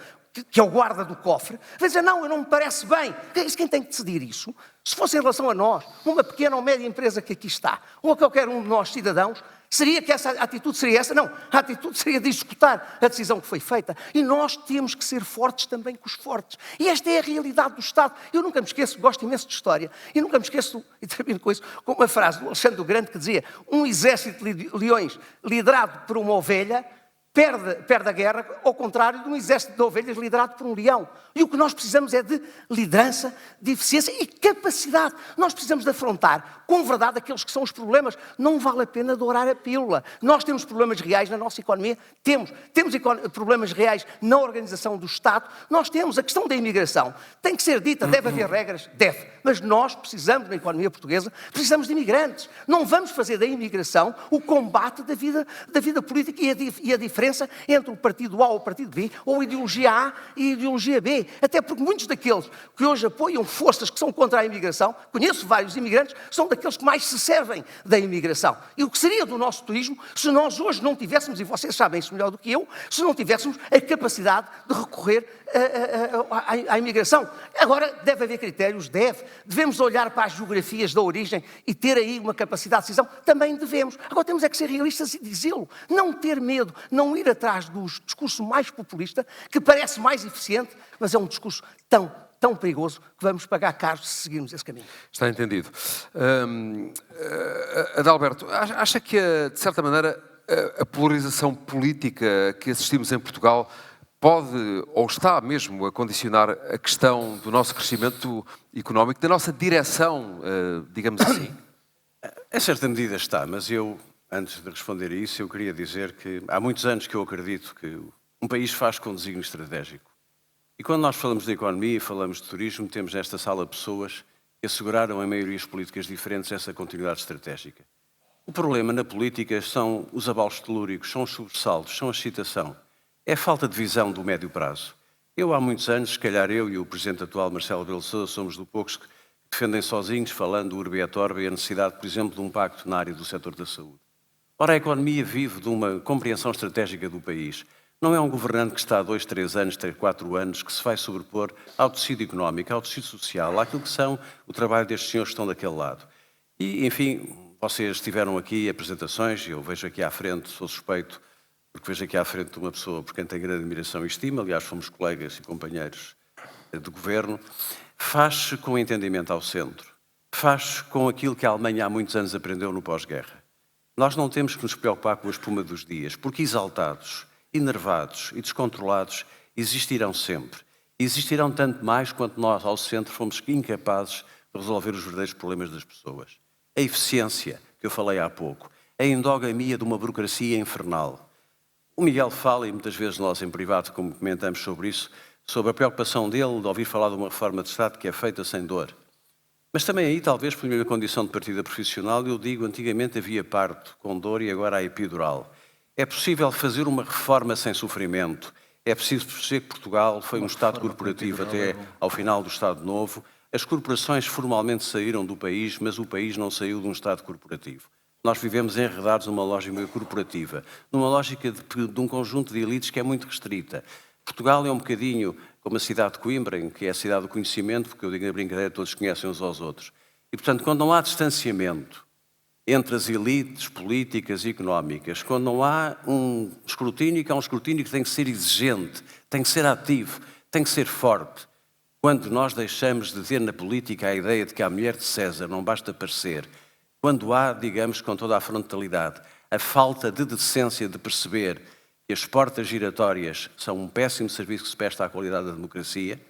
Speaker 3: que é o guarda do cofre, vai dizer, não me parece bem. Quem tem que decidir isso? Se fosse em relação a nós, uma pequena ou média empresa que aqui está, ou a qualquer um de nós, cidadãos, seria que essa atitude seria essa? Não, a atitude seria de executar a decisão que foi feita. E nós temos que ser fortes também com os fortes. E esta é a realidade do Estado. Eu nunca me esqueço, gosto imenso de história, e nunca me esqueço, e termino com isso, com uma frase do Alexandre o Grande que dizia, um exército de leões liderado por uma ovelha perde a guerra, ao contrário de um exército de ovelhas liderado por um leão. E o que nós precisamos é de liderança, de eficiência e capacidade. Nós precisamos de afrontar com verdade aqueles que são os problemas. Não vale a pena dourar a pílula. Nós temos problemas reais na nossa economia, temos problemas reais na organização do Estado, nós temos a questão da imigração. Tem que ser dita, deve haver regras, deve. Mas nós precisamos, na economia portuguesa, precisamos de imigrantes. Não vamos fazer da imigração o combate da vida política e a diferença entre o partido A ou o partido B, ou a ideologia A e a ideologia B. Até porque muitos daqueles que hoje apoiam forças que são contra a imigração, conheço vários imigrantes, são daqueles que mais se servem da imigração. E o que seria do nosso turismo se nós hoje não tivéssemos, e vocês sabem isso melhor do que eu, se não tivéssemos a capacidade de recorrer à imigração? Agora, deve haver critérios, devemos olhar para as geografias da origem e ter aí uma capacidade de decisão, também devemos. Agora temos é que ser realistas e dizê-lo, não ter medo, não ir atrás do discurso mais populista, que parece mais eficiente, mas é um discurso tão perigoso que vamos pagar caro se seguirmos esse caminho.
Speaker 1: Está entendido. Adalberto, acha que, de certa maneira, a polarização política que assistimos em Portugal pode, ou está mesmo, a condicionar a questão do nosso crescimento económico, da nossa direção, digamos assim?
Speaker 4: Em certa medida está, mas eu, antes de responder a isso, eu queria dizer que há muitos anos que eu acredito que um país faz com desígnio estratégico. E quando nós falamos de economia e falamos de turismo, temos nesta sala pessoas que asseguraram em maiorias políticas diferentes essa continuidade estratégica. O problema na política são os abalos telúricos, são os sobressaltos, são a excitação. É a falta de visão do médio prazo. Eu, há muitos anos, se calhar eu e o Presidente atual, Marcelo Rebelo de Sousa, somos dos poucos que defendem sozinhos, falando do urbi et orbi, a necessidade, por exemplo, de um pacto na área do setor da saúde. Ora, a economia vive de uma compreensão estratégica do país. Não é um governante que está há 2, 3 anos, 3, 4 anos, que se vai sobrepor ao tecido económico, ao tecido social, àquilo que são o trabalho destes senhores que estão daquele lado. E, enfim, vocês tiveram aqui apresentações, eu vejo aqui à frente, sou suspeito, porque vejo aqui à frente uma pessoa por quem tenho grande admiração e estima, aliás, fomos colegas e companheiros de governo, faz-se com entendimento ao centro, faz-se com aquilo que a Alemanha há muitos anos aprendeu no pós-guerra. Nós não temos que nos preocupar com a espuma dos dias, porque exaltados, enervados e descontrolados existirão sempre. E existirão tanto mais quanto nós, ao centro, fomos incapazes de resolver os verdadeiros problemas das pessoas. A eficiência, que eu falei há pouco, a endogamia de uma burocracia infernal. O Miguel fala, e muitas vezes nós em privado, como comentamos sobre isso, sobre a preocupação dele de ouvir falar de uma reforma de Estado que é feita sem dor. Mas também aí, talvez por minha condição de partida profissional, eu digo, antigamente havia parto com dor e agora há epidural. É possível fazer uma reforma sem sofrimento. É preciso perceber que Portugal foi um Estado corporativo até ao final do Estado Novo. As corporações formalmente saíram do país, mas o país não saiu de um Estado corporativo. Nós vivemos enredados numa lógica corporativa, numa lógica de um conjunto de elites que é muito restrita. Portugal é um bocadinho como a cidade de Coimbra, que é a cidade do conhecimento, porque eu digo na brincadeira, todos conhecem uns aos outros. E, portanto, quando não há distanciamento entre as elites políticas e económicas, quando não há um escrutínio, que é um escrutínio que tem que ser exigente, tem que ser ativo, tem que ser forte, quando nós deixamos de ter na política a ideia de que a mulher de César não basta parecer, quando há, digamos, com toda a frontalidade, a falta de decência de perceber que as portas giratórias são um péssimo serviço que se presta à qualidade da democracia,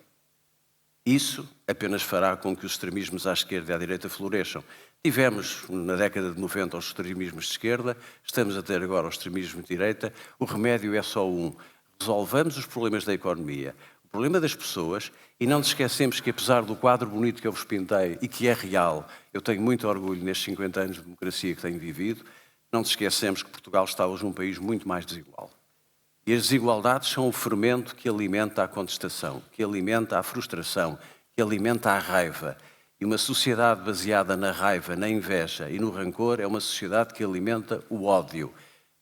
Speaker 4: isso apenas fará com que os extremismos à esquerda e à direita floresçam. Tivemos, na década de 90, os extremismos de esquerda, estamos a ter agora os extremismos de direita, o remédio é só um. Resolvamos os problemas da economia, o problema das pessoas, e não nos esquecemos que, apesar do quadro bonito que eu vos pintei e que é real, eu tenho muito orgulho nestes 50 anos de democracia que tenho vivido, não nos esquecemos que Portugal está hoje num país muito mais desigual. E as desigualdades são o fermento que alimenta a contestação, que alimenta a frustração, que alimenta a raiva. E uma sociedade baseada na raiva, na inveja e no rancor é uma sociedade que alimenta o ódio.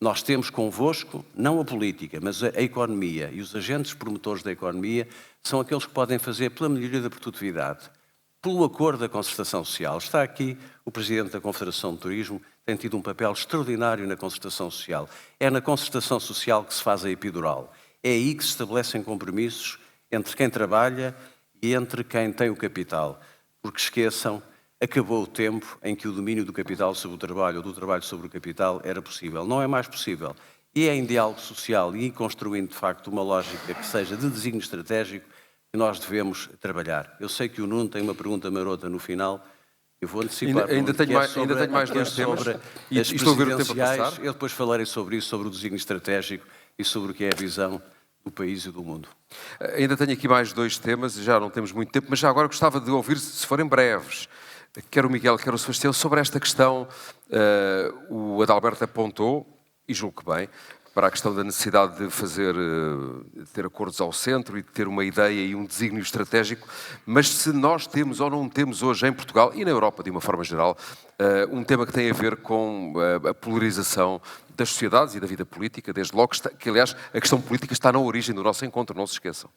Speaker 4: Nós temos convosco, não a política, mas a economia, e os agentes promotores da economia são aqueles que podem fazer pela melhoria da produtividade, pelo acordo da concertação social. Está aqui o Presidente da Confederação de Turismo, tem tido um papel extraordinário na concertação social. É na concertação social que se faz a epidural. É aí que se estabelecem compromissos entre quem trabalha e entre quem tem o capital. Porque esqueçam, acabou o tempo em que o domínio do capital sobre o trabalho ou do trabalho sobre o capital era possível. Não é mais possível. E é em diálogo social e construindo, de facto, uma lógica que seja de desígnio estratégico que nós devemos trabalhar. Eu sei que o Nuno tem uma pergunta marota no final. Eu vou antecipar.
Speaker 1: Ainda tenho mais dois temas.
Speaker 4: E estou a ver o tempo a passar. Eu depois falarei sobre isso, sobre o desígnio estratégico e sobre o que é a visão do país e do mundo.
Speaker 1: Ainda tenho aqui mais dois temas, já não temos muito tempo, mas já agora gostava de ouvir, se forem breves, quer o Miguel, quer o Sebastião, sobre esta questão. O Adalberto apontou, e julgo que bem, para a questão da necessidade de ter acordos ao centro e de ter uma ideia e um desígnio estratégico, mas se nós temos ou não temos hoje em Portugal e na Europa, de uma forma geral, um tema que tem a ver com a polarização das sociedades e da vida política, desde logo que aliás, a questão política está na origem do nosso encontro, não se esqueçam.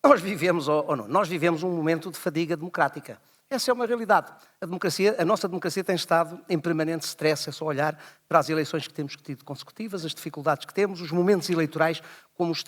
Speaker 3: Nós vivemos, ou não, nós vivemos um momento de fadiga democrática. Essa é uma realidade. A nossa democracia tem estado em permanente stress, é só olhar para as eleições que temos tido consecutivas, as dificuldades que temos, os momentos eleitorais como os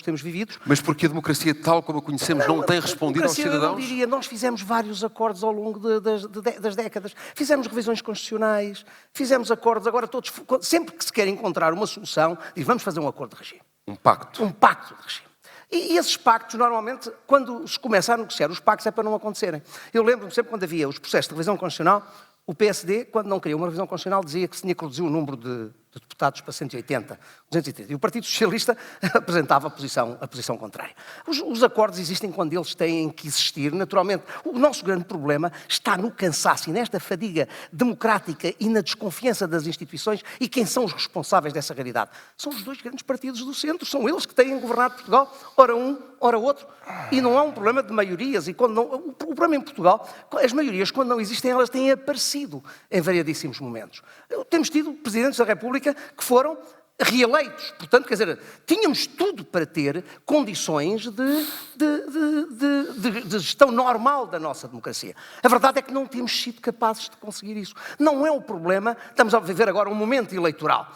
Speaker 3: temos vividos.
Speaker 1: Mas porque a democracia, tal como a conhecemos, não tem respondido aos cidadãos?
Speaker 3: Eu diria, nós fizemos vários acordos ao longo das décadas. Fizemos revisões constitucionais, fizemos acordos, agora todos, sempre que se quer encontrar uma solução, diz, vamos fazer um acordo de regime.
Speaker 1: Um pacto.
Speaker 3: Um pacto de regime. E esses pactos, normalmente, quando se começa a negociar os pactos é para não acontecerem. Eu lembro-me sempre quando havia os processos de revisão constitucional, o PSD, quando não queria uma revisão constitucional, dizia que se tinha que reduzir o número de deputados para 180, 230. E o Partido Socialista apresentava a posição contrária. Os acordos existem quando eles têm que existir. Naturalmente, o nosso grande problema está no cansaço e nesta fadiga democrática e na desconfiança das instituições. E quem são os responsáveis dessa realidade? São os dois grandes partidos do centro. São eles que têm governado Portugal, ora um, ora outro. E não há um problema de maiorias. E quando não, o problema em Portugal, as maiorias, quando não existem, elas têm aparecido em variadíssimos momentos. Temos tido presidentes da República que foram reeleitos. Portanto, quer dizer, tínhamos tudo para ter condições de gestão normal da nossa democracia. A verdade é que não temos sido capazes de conseguir isso. Não é o problema, estamos a viver agora um momento eleitoral.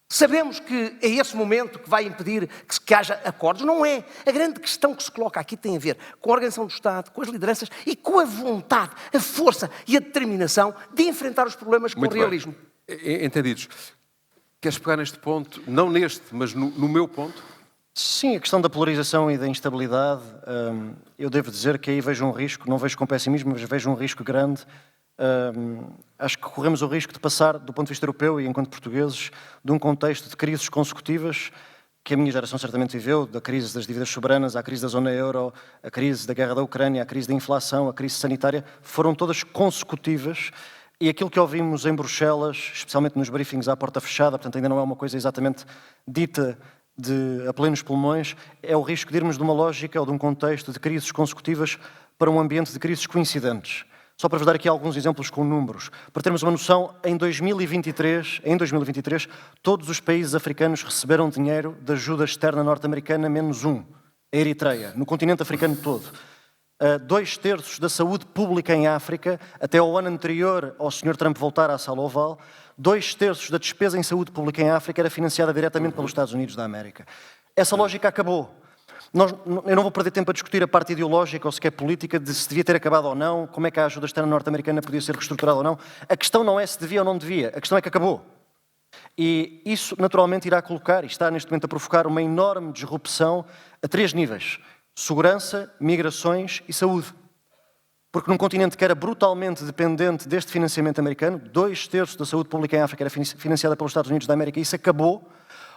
Speaker 3: Sabemos que é esse momento que vai impedir que haja acordos. Não é. A grande questão que se coloca aqui tem a ver com a organização do Estado, com as lideranças e com a vontade, a força e a determinação de enfrentar os problemas com o realismo.
Speaker 1: Entendidos. Queres pegar neste ponto, não neste, mas no meu ponto?
Speaker 2: Sim, a questão da polarização e da instabilidade, eu devo dizer que aí vejo um risco, não vejo com pessimismo, mas vejo um risco grande. Acho que corremos o risco de passar, do ponto de vista europeu e enquanto portugueses, de um contexto de crises consecutivas que a minha geração certamente viveu, da crise das dívidas soberanas, à crise da zona euro, a crise da guerra da Ucrânia, a crise da inflação, a crise sanitária, foram todas consecutivas. E aquilo que ouvimos em Bruxelas, especialmente nos briefings à porta fechada, portanto ainda não é uma coisa exatamente dita a plenos pulmões, é o risco de irmos de uma lógica ou de um contexto de crises consecutivas para um ambiente de crises coincidentes. Só para vos dar aqui alguns exemplos com números. Para termos uma noção, em 2023, todos os países africanos receberam dinheiro de ajuda externa norte-americana, menos um, a Eritreia, no continente africano todo. 2/3 da saúde pública em África, até ao ano anterior ao Sr. Trump voltar à Sala Oval, 2/3 da despesa em saúde pública em África era financiada diretamente pelos Estados Unidos da América. Essa lógica acabou. Eu não vou perder tempo a discutir a parte ideológica ou sequer política de se devia ter acabado ou não, como é que a ajuda externa norte-americana podia ser reestruturada ou não. A questão não é se devia ou não devia, a questão é que acabou. E isso naturalmente irá colocar, e está neste momento a provocar, uma enorme disrupção a 3 níveis. Segurança, migrações e saúde. Porque num continente que era brutalmente dependente deste financiamento americano, 2/3 da saúde pública em África era financiada pelos Estados Unidos da América, e isso acabou.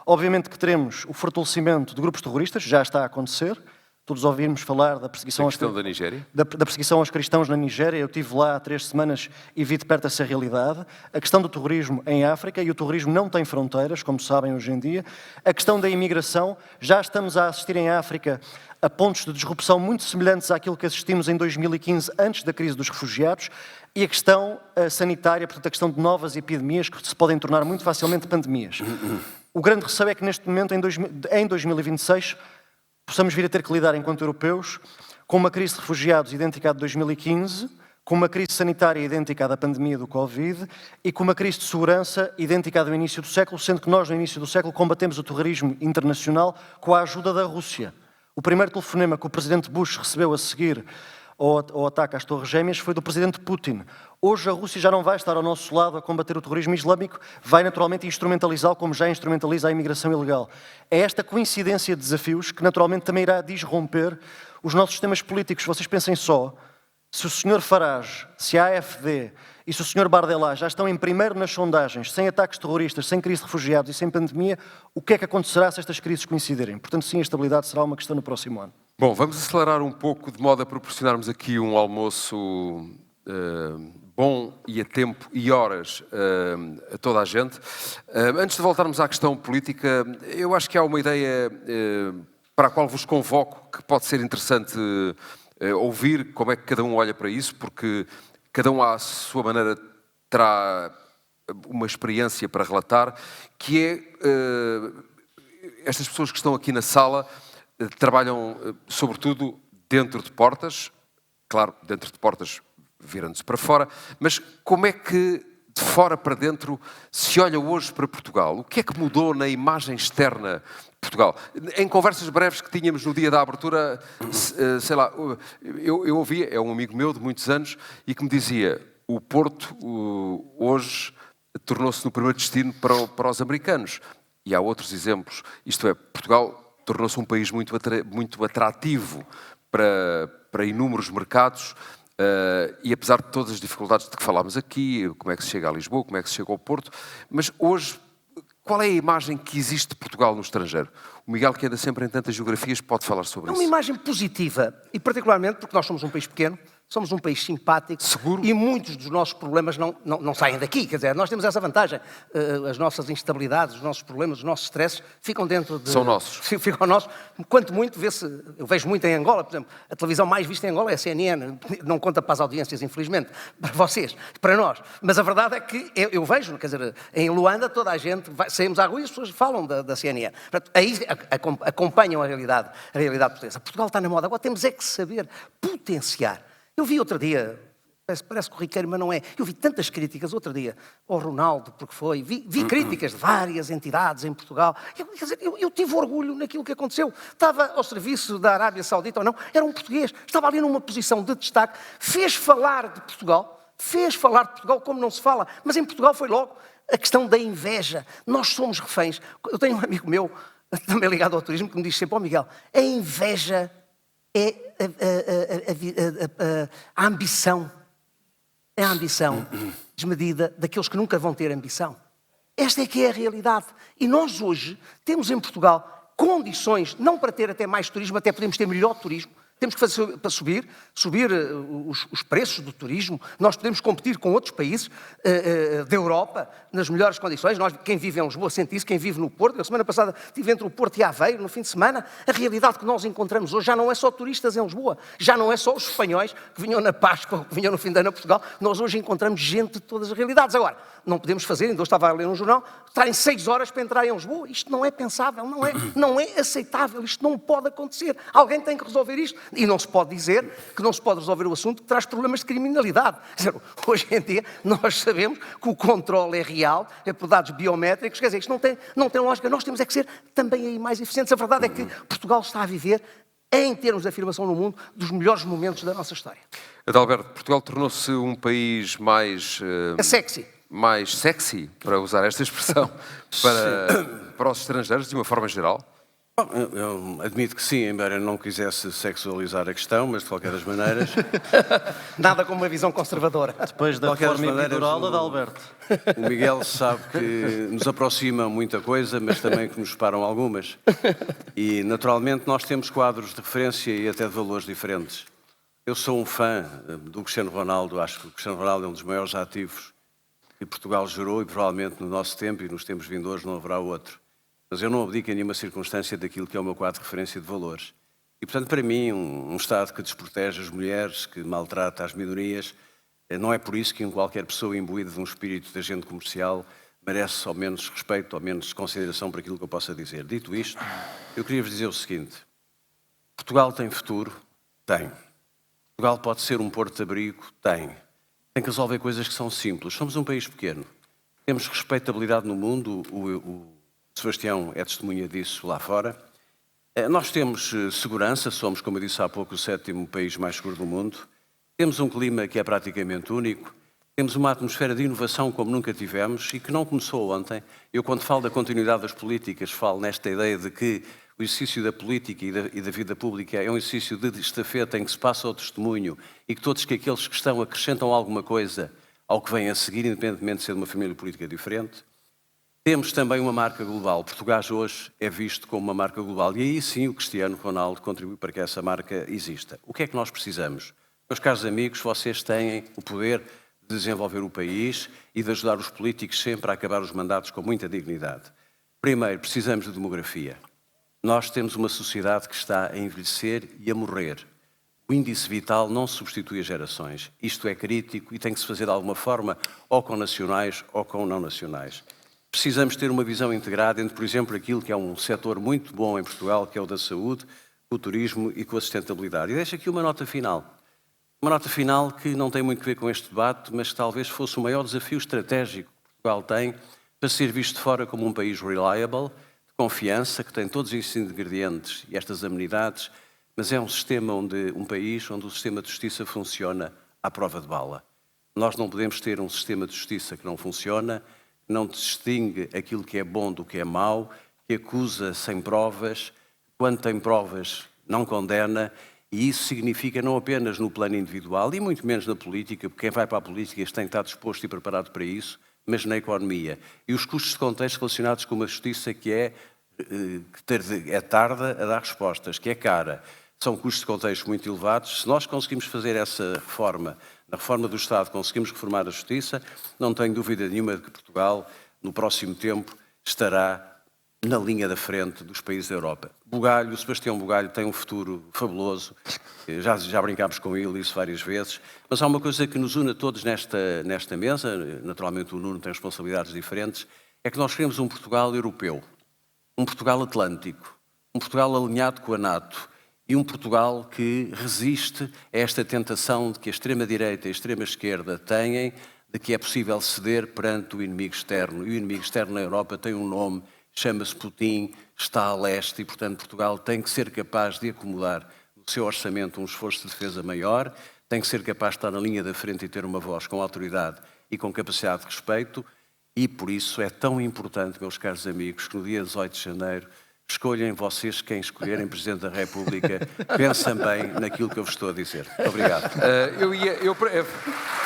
Speaker 2: Obviamente que teremos o fortalecimento de grupos terroristas, já está a acontecer. Todos ouvimos falar da perseguição
Speaker 1: da Nigéria?
Speaker 2: Da perseguição aos cristãos na Nigéria. Eu estive lá há 3 semanas e vi de perto essa realidade. A questão do terrorismo em África, e o terrorismo não tem fronteiras, como sabem hoje em dia. A questão da imigração, já estamos a assistir em África a pontos de disrupção muito semelhantes àquilo que assistimos em 2015, antes da crise dos refugiados. E a questão sanitária, portanto, a questão de novas epidemias que se podem tornar muito facilmente pandemias. O grande receio é que neste momento, em 2026, possamos vir a ter que lidar, enquanto europeus, com uma crise de refugiados idêntica à de 2015, com uma crise sanitária idêntica à da pandemia do Covid e com uma crise de segurança idêntica à do início do século, sendo que nós, no início do século, combatemos o terrorismo internacional com a ajuda da Rússia. O primeiro telefonema que o presidente Bush recebeu a seguir ao ataque às Torres Gêmeas foi do presidente Putin. Hoje a Rússia já não vai estar ao nosso lado a combater o terrorismo islâmico, vai naturalmente instrumentalizá-lo como já instrumentaliza a imigração ilegal. É esta coincidência de desafios que naturalmente também irá disromper os nossos sistemas políticos. Vocês pensem só, se o Sr. Farage, se a AfD e se o Sr. Bardella já estão em primeiro nas sondagens, sem ataques terroristas, sem crise de refugiados e sem pandemia, o que é que acontecerá se estas crises coincidirem? Portanto, sim, a estabilidade será uma questão no próximo ano.
Speaker 1: Bom, vamos acelerar um pouco de modo a proporcionarmos aqui um almoço bom e a tempo e horas a toda a gente. Antes de voltarmos à questão política, eu acho que há uma ideia para a qual vos convoco que pode ser interessante ouvir como é que cada um olha para isso, porque cada um à sua maneira terá uma experiência para relatar, que é estas pessoas que estão aqui na sala trabalham sobretudo dentro de portas, claro, dentro de portas virando-se para fora, mas como é que de fora para dentro se olha hoje para Portugal? O que é que mudou na imagem externa de Portugal? Em conversas breves que tínhamos no dia da abertura, sei lá, eu ouvia, é um amigo meu de muitos anos, e que me dizia, o Porto hoje tornou-se no primeiro destino para os americanos. E há outros exemplos, isto é, Portugal tornou-se um país muito atrativo para inúmeros mercados, e apesar de todas as dificuldades de que falámos aqui, como é que se chega a Lisboa, como é que se chega ao Porto, mas hoje, qual é a imagem que existe de Portugal no estrangeiro? O Miguel, que anda sempre em tantas geografias, pode falar sobre
Speaker 3: É
Speaker 1: isso.
Speaker 3: uma imagem positiva, e particularmente porque nós somos um país pequeno, somos um país simpático.
Speaker 1: Seguro.
Speaker 3: E muitos dos nossos problemas não saem daqui. Quer dizer, nós temos essa vantagem. As nossas instabilidades, os nossos problemas, os nossos stresses ficam dentro de...
Speaker 1: São nossos.
Speaker 3: Ficam nossos. Quanto muito, vê-se... Eu vejo muito em Angola, por exemplo, a televisão mais vista em Angola é a CNN. Não conta para as audiências, infelizmente, para vocês, para nós. Mas a verdade é que eu vejo, quer dizer, em Luanda toda a gente... Saímos à rua e as pessoas falam da CNN. Portanto, aí acompanham a realidade portuguesa. Portugal está na moda. Agora temos é que saber potenciar. Eu vi outro dia, parece corriqueiro, mas não é. Eu vi tantas críticas outro dia ao Ronaldo, porque foi. Vi críticas de várias entidades em Portugal. Eu tive orgulho naquilo que aconteceu. Estava ao serviço da Arábia Saudita ou não, era um português, estava ali numa posição de destaque, fez falar de Portugal como não se fala, mas em Portugal foi logo a questão da inveja. Nós somos reféns. Eu tenho um amigo meu, também ligado ao turismo, que me diz sempre, Miguel, a inveja é a ambição. É a ambição desmedida daqueles que nunca vão ter ambição. Esta é que é a realidade. E nós hoje temos em Portugal condições, não para ter até mais turismo, até podemos ter melhor turismo. Temos que fazer para subir os preços do turismo. Nós podemos competir com outros países da Europa nas melhores condições. Quem vive em Lisboa sente isso, quem vive no Porto. A semana passada estive entre o Porto e Aveiro, no fim de semana. A realidade que nós encontramos hoje já não é só turistas em Lisboa, já não é só os espanhóis que vinham na Páscoa, que vinham no fim de ano a Portugal. Nós hoje encontramos gente de todas as realidades. Agora, não podemos fazer, ainda eu estava a ler um jornal, estarem 6 horas para entrar em Lisboa. Isto não é pensável, não é aceitável, isto não pode acontecer. Alguém tem que resolver isto. E não se pode dizer que não se pode resolver o assunto que traz problemas de criminalidade. Quer dizer, hoje em dia nós sabemos que o controle é real, é por dados biométricos, quer dizer, isto não tem lógica. Nós temos é que ser também aí mais eficientes. A verdade é que Portugal está a viver, em termos de afirmação no mundo, dos melhores momentos da nossa história.
Speaker 1: Adalberto, Portugal tornou-se um país mais...
Speaker 3: É sexy.
Speaker 1: Mais sexy, para usar esta expressão, para os estrangeiros, de uma forma geral?
Speaker 4: Bom, eu admito que sim, embora eu não quisesse sexualizar a questão, mas de qualquer das maneiras...
Speaker 3: Nada como uma visão conservadora.
Speaker 2: Depois da forma epidural, Adalberto.
Speaker 4: O Miguel sabe que nos aproxima muita coisa, mas também que nos separam algumas. E, naturalmente, nós temos quadros de referência e até de valores diferentes. Eu sou um fã do Cristiano Ronaldo, acho que o Cristiano Ronaldo é um dos maiores ativos que Portugal gerou e provavelmente no nosso tempo e nos tempos vindouros não haverá outro. Mas eu não abdico em nenhuma circunstância daquilo que é o meu quadro de referência de valores. E, portanto, para mim, um Estado que desprotege as mulheres, que maltrata as minorias, não é por isso que qualquer pessoa imbuída de um espírito de agente comercial merece ao menos respeito, ao menos consideração por aquilo que eu possa dizer. Dito isto, eu queria vos dizer o seguinte. Portugal tem futuro? Tem. Portugal pode ser um porto de abrigo? Tem. Tem que resolver coisas que são simples. Somos um país pequeno. Temos respeitabilidade no mundo. O Sebastião é testemunha disso lá fora. Nós temos segurança. Somos, como eu disse há pouco, o 7º país mais seguro do mundo. Temos um clima que é praticamente único. Temos uma atmosfera de inovação como nunca tivemos e que não começou ontem. Eu, quando falo da continuidade das políticas, falo nesta ideia de que o exercício da política e da vida pública é um exercício de estafeta em que se passa o testemunho e que todos aqueles que estão acrescentam alguma coisa ao que vem a seguir, independentemente de ser de uma família política diferente. Temos também uma marca global. Portugal hoje é visto como uma marca global e aí sim o Cristiano Ronaldo contribui para que essa marca exista. O que é que nós precisamos? Meus caros amigos, vocês têm o poder de desenvolver o país e de ajudar os políticos sempre a acabar os mandatos com muita dignidade. Primeiro, precisamos de demografia. Nós temos uma sociedade que está a envelhecer e a morrer. O índice vital não substitui as gerações. Isto é crítico e tem que se fazer de alguma forma, ou com nacionais ou com não nacionais. Precisamos ter uma visão integrada entre, por exemplo, aquilo que é um setor muito bom em Portugal, que é o da saúde, o turismo e com a sustentabilidade. E deixo aqui uma nota final. Uma nota final que não tem muito a ver com este debate, mas que talvez fosse o maior desafio estratégico que Portugal tem para ser visto de fora como um país reliable, de confiança, que tem todos estes ingredientes e estas amenidades, mas é um país onde o sistema de justiça funciona à prova de bala. Nós não podemos ter um sistema de justiça que não funciona, que não distingue aquilo que é bom do que é mau, que acusa sem provas, quando tem provas não condena. E isso significa não apenas no plano individual e muito menos na política, porque quem vai para a política tem que estar disposto e preparado para isso, mas na economia. E os custos de contexto relacionados com uma justiça que é tarda a dar respostas, que é cara. São custos de contexto muito elevados. Se nós conseguimos fazer essa reforma, na reforma do Estado, conseguimos reformar a justiça, não tenho dúvida nenhuma de que Portugal, no próximo tempo, estará na linha da frente dos países da Europa. Bugalho, o Sebastião Bugalho tem um futuro fabuloso, já brincámos com ele isso várias vezes, mas há uma coisa que nos une a todos nesta mesa, naturalmente o Nuno tem responsabilidades diferentes, é que nós queremos um Portugal europeu, um Portugal atlântico, um Portugal alinhado com a NATO e um Portugal que resiste a esta tentação de que a extrema-direita e a extrema-esquerda têm de que é possível ceder perante o inimigo externo. E o inimigo externo na Europa tem um nome, chama-se Putin, está a leste e, portanto, Portugal tem que ser capaz de acumular no seu orçamento um esforço de defesa maior, tem que ser capaz de estar na linha da frente e ter uma voz com autoridade e com capacidade de respeito e, por isso, é tão importante, meus caros amigos, que no dia 18 de janeiro escolhem vocês quem escolherem Presidente da República, pensem bem naquilo que eu vos estou a dizer. Obrigado.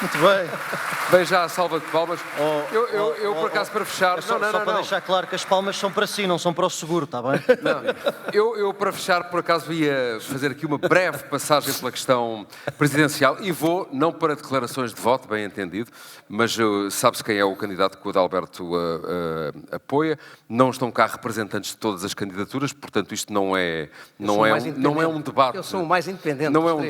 Speaker 2: Muito bem.
Speaker 1: Bem, já a salva de palmas. Por acaso, para fechar...
Speaker 2: Só para deixar claro que as palmas são para si, não são para o seguro, está bem?
Speaker 1: Eu, para fechar, por acaso, ia fazer aqui uma breve passagem pela questão presidencial e vou, não para declarações de voto, bem entendido, mas sabe-se quem é o candidato que o Adalberto apoia. Não estão cá representantes de todas as candidaturas, portanto, isto não é um debate.
Speaker 3: Eu sou o mais independente.
Speaker 1: Não é um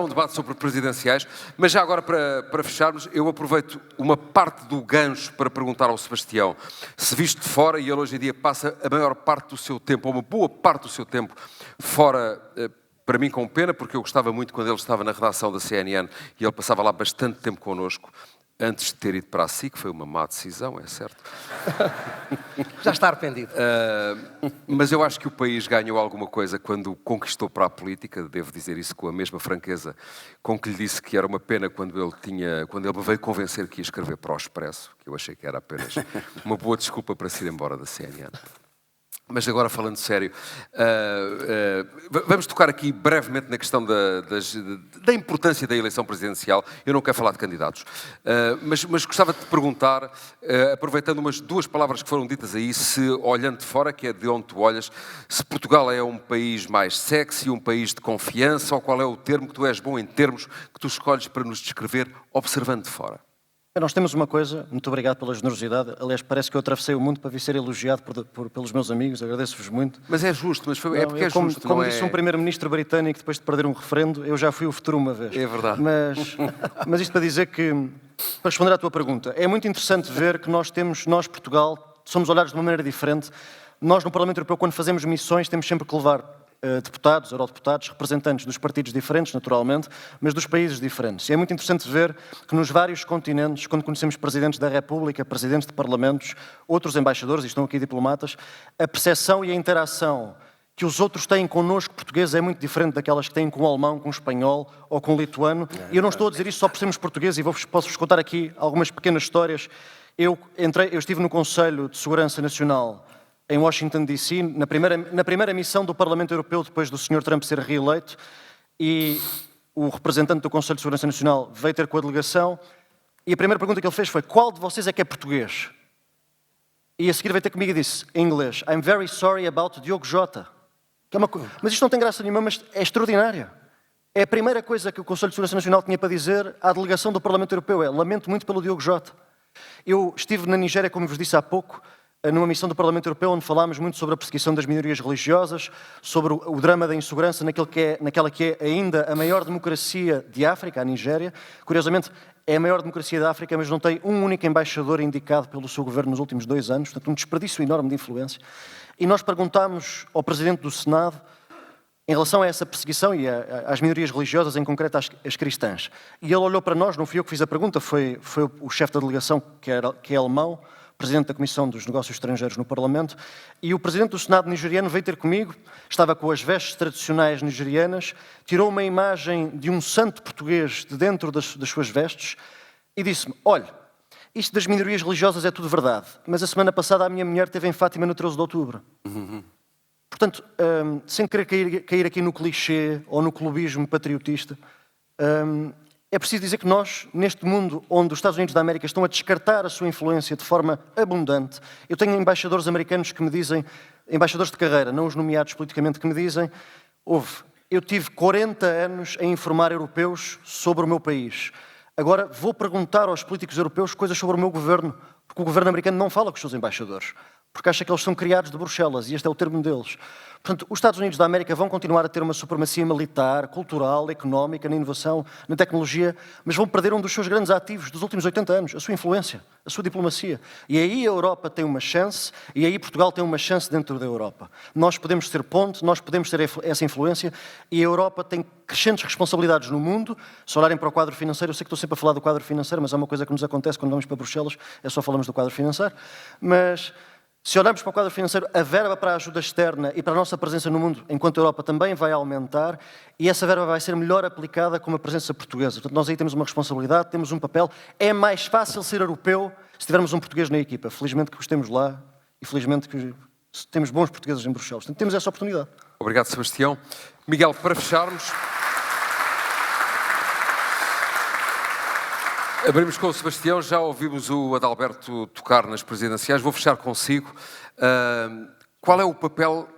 Speaker 1: debate sobre presidenciais, mas já agora, para fecharmos, eu aproveito uma parte do gancho para perguntar ao Sebastião se visto de fora, e ele hoje em dia passa a maior parte do seu tempo, ou uma boa parte do seu tempo, fora, para mim com pena, porque eu gostava muito quando ele estava na redação da CNN e ele passava lá bastante tempo connosco, antes de ter ido para a SIC, foi uma má decisão, é certo.
Speaker 3: Já está arrependido.
Speaker 1: Mas eu acho que o país ganhou alguma coisa quando conquistou para a política, devo dizer isso com a mesma franqueza com que lhe disse que era uma pena quando ele me veio convencer que ia escrever para o Expresso, que eu achei que era apenas uma boa desculpa para se ir embora da CNN. Mas agora, falando sério, vamos tocar aqui brevemente na questão da importância da eleição presidencial. Eu não quero falar de candidatos, mas gostava de te perguntar, aproveitando umas duas palavras que foram ditas aí, se olhando de fora, que é de onde tu olhas, se Portugal é um país mais sexy, um país de confiança, ou qual é o termo que tu és bom em termos que tu escolhes para nos descrever, observando de fora?
Speaker 2: Nós temos uma coisa, muito obrigado pela generosidade, aliás, parece que eu atravessei o mundo para vir ser elogiado pelos meus amigos, agradeço-vos muito.
Speaker 1: Mas é justo, é porque é justo.
Speaker 2: Como disse um primeiro-ministro britânico depois de perder um referendo, eu já fui o futuro uma vez.
Speaker 1: É verdade.
Speaker 2: Mas isto para dizer que, para responder à tua pergunta, é muito interessante ver que nós, Portugal, somos olhados de uma maneira diferente. Nós, no Parlamento Europeu, quando fazemos missões, temos sempre que levar deputados, eurodeputados, representantes dos partidos diferentes, naturalmente, mas dos países diferentes. E é muito interessante ver que nos vários continentes, quando conhecemos presidentes da República, presidentes de parlamentos, outros embaixadores, e estão aqui diplomatas, a percepção e a interação que os outros têm connosco, portugueses, é muito diferente daquelas que têm com o alemão, com o espanhol ou com o lituano. E eu não estou a dizer isto só por sermos portugueses, e posso-vos contar aqui algumas pequenas histórias. Eu estive no Conselho de Segurança Nacional em Washington, D.C., na primeira missão do Parlamento Europeu, depois do Sr. Trump ser reeleito, e o representante do Conselho de Segurança Nacional veio ter com a delegação, e a primeira pergunta que ele fez foi: qual de vocês é que é português? E a seguir veio ter comigo e disse, em inglês, I'm very sorry about Diogo Jota. Mas isto não tem graça nenhuma, mas é extraordinário. É a primeira coisa que o Conselho de Segurança Nacional tinha para dizer à delegação do Parlamento Europeu, lamento muito pelo Diogo Jota. Eu estive na Nigéria, como vos disse há pouco, numa missão do Parlamento Europeu, onde falámos muito sobre a perseguição das minorias religiosas, sobre o drama da insegurança naquela que é ainda a maior democracia de África, a Nigéria. Curiosamente, é a maior democracia da África, mas não tem um único embaixador indicado pelo seu governo nos últimos 2 anos, portanto, um desperdício enorme de influência. E nós perguntámos ao Presidente do Senado, em relação a essa perseguição e às minorias religiosas, em concreto às cristãs. E ele olhou para nós, não fui eu que fiz a pergunta, foi o chefe da delegação, que é alemão, Presidente da Comissão dos Negócios Estrangeiros no Parlamento, e o Presidente do Senado nigeriano veio ter comigo, estava com as vestes tradicionais nigerianas, tirou uma imagem de um santo português de dentro das suas vestes e disse-me, olha, isto das minorias religiosas é tudo verdade, mas a semana passada a minha mulher esteve em Fátima no 13 de outubro. Portanto, sem querer cair aqui no clichê ou no clubismo patriotista, É preciso dizer que nós, neste mundo onde os Estados Unidos da América estão a descartar a sua influência de forma abundante, eu tenho embaixadores americanos que me dizem, embaixadores de carreira, não os nomeados politicamente, que me dizem: eu tive 40 anos a informar europeus sobre o meu país. Agora vou perguntar aos políticos europeus coisas sobre o meu governo, porque o governo americano não fala com os seus embaixadores, porque acha que eles são criados de Bruxelas, e este é o termo deles. Portanto, os Estados Unidos da América vão continuar a ter uma supremacia militar, cultural, económica, na inovação, na tecnologia, mas vão perder um dos seus grandes ativos dos últimos 80 anos, a sua influência, a sua diplomacia. E aí a Europa tem uma chance, e aí Portugal tem uma chance dentro da Europa. Nós podemos ser ponte, nós podemos ter essa influência, e a Europa tem crescentes responsabilidades no mundo. Se olharem para o quadro financeiro, eu sei que estou sempre a falar do quadro financeiro, mas é uma coisa que nos acontece quando vamos para Bruxelas, é só falamos do quadro financeiro, mas se olharmos para o quadro financeiro, a verba para a ajuda externa e para a nossa presença no mundo, enquanto Europa, também vai aumentar, e essa verba vai ser melhor aplicada com uma presença portuguesa. Portanto, nós aí temos uma responsabilidade, temos um papel. É mais fácil ser europeu se tivermos um português na equipa. Felizmente que os temos lá e felizmente que temos bons portugueses em Bruxelas. Portanto, temos essa oportunidade.
Speaker 1: Obrigado, Sebastião. Miguel, para fecharmos, abrimos com o Sebastião, já ouvimos o Adalberto tocar nas presidenciais, vou fechar consigo. Qual é o papel?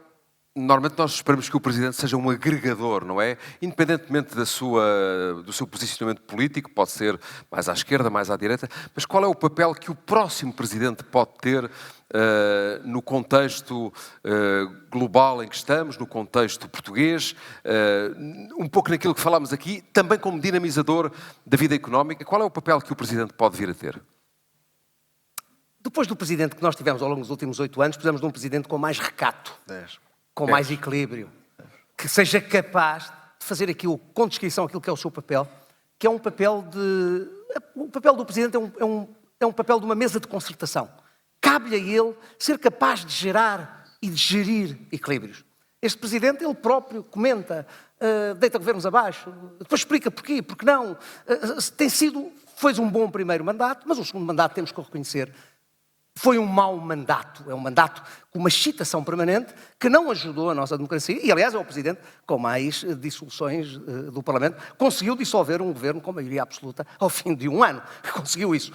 Speaker 1: Normalmente nós esperamos que o Presidente seja um agregador, não é? Independentemente do seu posicionamento político, pode ser mais à esquerda, mais à direita, mas qual é o papel que o próximo Presidente pode ter no contexto global em que estamos, no contexto português, um pouco naquilo que falámos aqui, também como dinamizador da vida económica? Qual é o papel que o Presidente pode vir a ter?
Speaker 3: Depois do Presidente que nós tivemos ao longo dos últimos 8 anos, precisamos de um Presidente com mais recato, com mais equilíbrio, que seja capaz de fazer aquilo, com descrição, aquilo que é o seu papel, que é um papel de... O papel do Presidente é um papel de uma mesa de concertação. Cabe-lhe a ele ser capaz de gerar e de gerir equilíbrios. Este Presidente, ele próprio comenta, deita governos abaixo, depois explica porquê, porque não. Foi um bom primeiro mandato, mas o segundo mandato temos que o reconhecer. Foi um mau mandato, é um mandato com uma excitação permanente que não ajudou a nossa democracia e, aliás, é o Presidente com mais dissoluções do Parlamento. Conseguiu dissolver um governo com maioria absoluta ao fim de um ano. Conseguiu isso.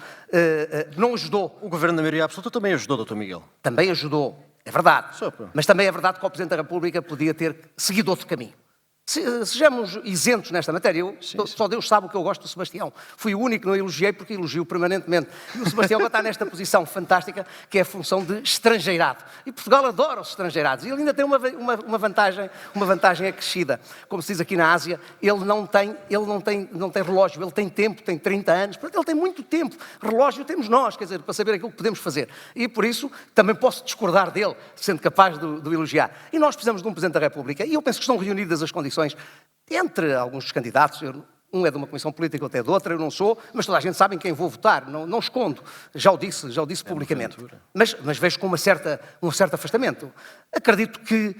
Speaker 3: Não ajudou.
Speaker 2: O governo da maioria absoluta também ajudou, Dr. Miguel.
Speaker 3: Também ajudou, é verdade. Mas também é verdade que o Presidente da República podia ter seguido outro caminho. Sejamos isentos nesta matéria. Só Deus sabe o que eu gosto do Sebastião. Fui o único que não elogiei porque elogio permanentemente. E o Sebastião vai estar nesta posição fantástica que é a função de estrangeirado. E Portugal adora os estrangeirados. E ele ainda tem uma vantagem acrescida. Como se diz aqui na Ásia, ele não tem relógio, ele tem tempo, tem 30 anos. Portanto, ele tem muito tempo. Relógio temos nós, quer dizer, para saber aquilo que podemos fazer. E por isso também posso discordar dele, sendo capaz de elogiar. E nós precisamos de um Presidente da República. E eu penso que estão reunidas as condições entre alguns dos candidatos. Um é de uma comissão política, outro é de outra, eu não sou, mas toda a gente sabe em quem vou votar, não escondo, já o disse publicamente. Mas vejo com um certo afastamento. Acredito que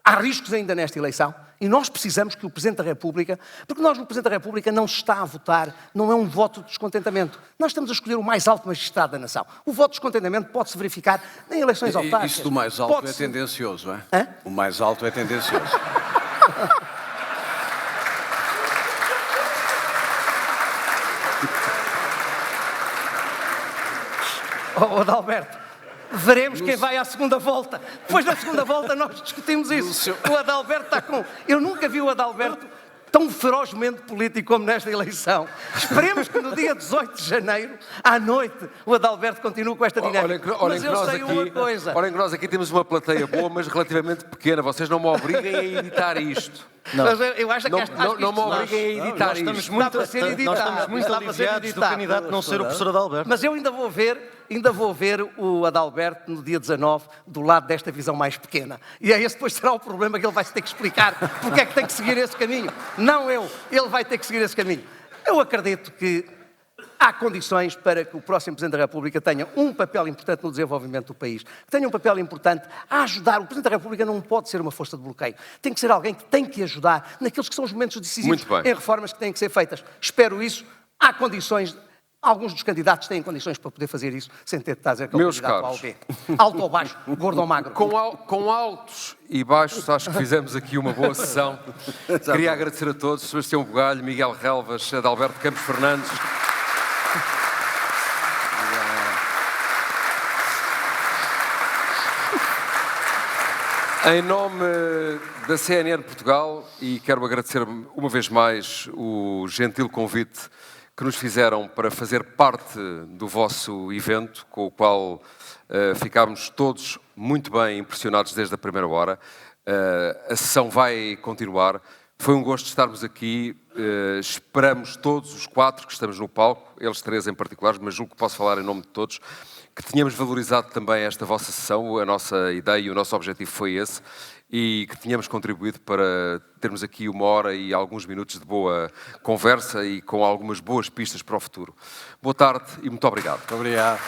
Speaker 3: há riscos ainda nesta eleição, e nós precisamos que o Presidente da República, porque nós no Presidente da República não se está a votar, não é um voto de descontentamento. Nós estamos a escolher o mais alto magistrado da nação. O voto de descontentamento pode-se verificar em eleições autárquicas.
Speaker 4: Isso do mais alto é tendencioso, não é? O mais alto é tendencioso.
Speaker 3: Adalberto, veremos quem vai à segunda volta. Depois da segunda volta nós discutimos isso. O Adalberto está com... Eu nunca vi o Adalberto tão ferozmente político como nesta eleição. Esperemos que no dia 18 de janeiro, à noite, o Adalberto continue com esta dinâmica. Mas eu sei uma coisa.
Speaker 1: Olhem que nós aqui temos uma plateia boa, mas relativamente pequena. Vocês não me obriguem a editar isto.
Speaker 3: Mas eu acho que
Speaker 1: não me obriguem a editar isto.
Speaker 2: Nós estamos muito aliviados do candidato não ser o professor Adalberto.
Speaker 3: Mas eu ainda vou ver o Adalberto no dia 19 do lado desta visão mais pequena. E esse depois será o problema que ele vai ter que explicar porque é que tem que seguir esse caminho. Não eu, ele vai ter que seguir esse caminho. Eu acredito que há condições para que o próximo Presidente da República tenha um papel importante no desenvolvimento do país, que tenha um papel importante a ajudar. O Presidente da República não pode ser uma força de bloqueio. Tem que ser alguém que tem que ajudar naqueles que são os momentos decisivos em reformas que têm que ser feitas. Espero isso. Há condições. Alguns dos candidatos têm condições para poder fazer isso sem ter de estar a dizer que é o
Speaker 1: Meus
Speaker 3: candidato A
Speaker 1: caros.
Speaker 3: ou B. Alto ou baixo, gordo ou magro.
Speaker 1: Com altos e baixos, acho que fizemos aqui uma boa sessão. Queria agradecer a todos, Sebastião Bugalho, Miguel Relvas, Adalberto Campos Fernandes. Em nome da CNN Portugal, e quero agradecer uma vez mais o gentil convite que nos fizeram para fazer parte do vosso evento, com o qual ficámos todos muito bem impressionados desde a primeira hora. A sessão vai continuar. Foi um gosto estarmos aqui. Esperamos todos os 4 que estamos no palco, eles 3 em particular, mas julgo que posso falar em nome de todos, que tínhamos valorizado também esta vossa sessão. A nossa ideia e o nosso objetivo foi esse, e que tínhamos contribuído para termos aqui 1 hora e alguns minutos de boa conversa e com algumas boas pistas para o futuro. Boa tarde e muito obrigado.
Speaker 4: Muito obrigado.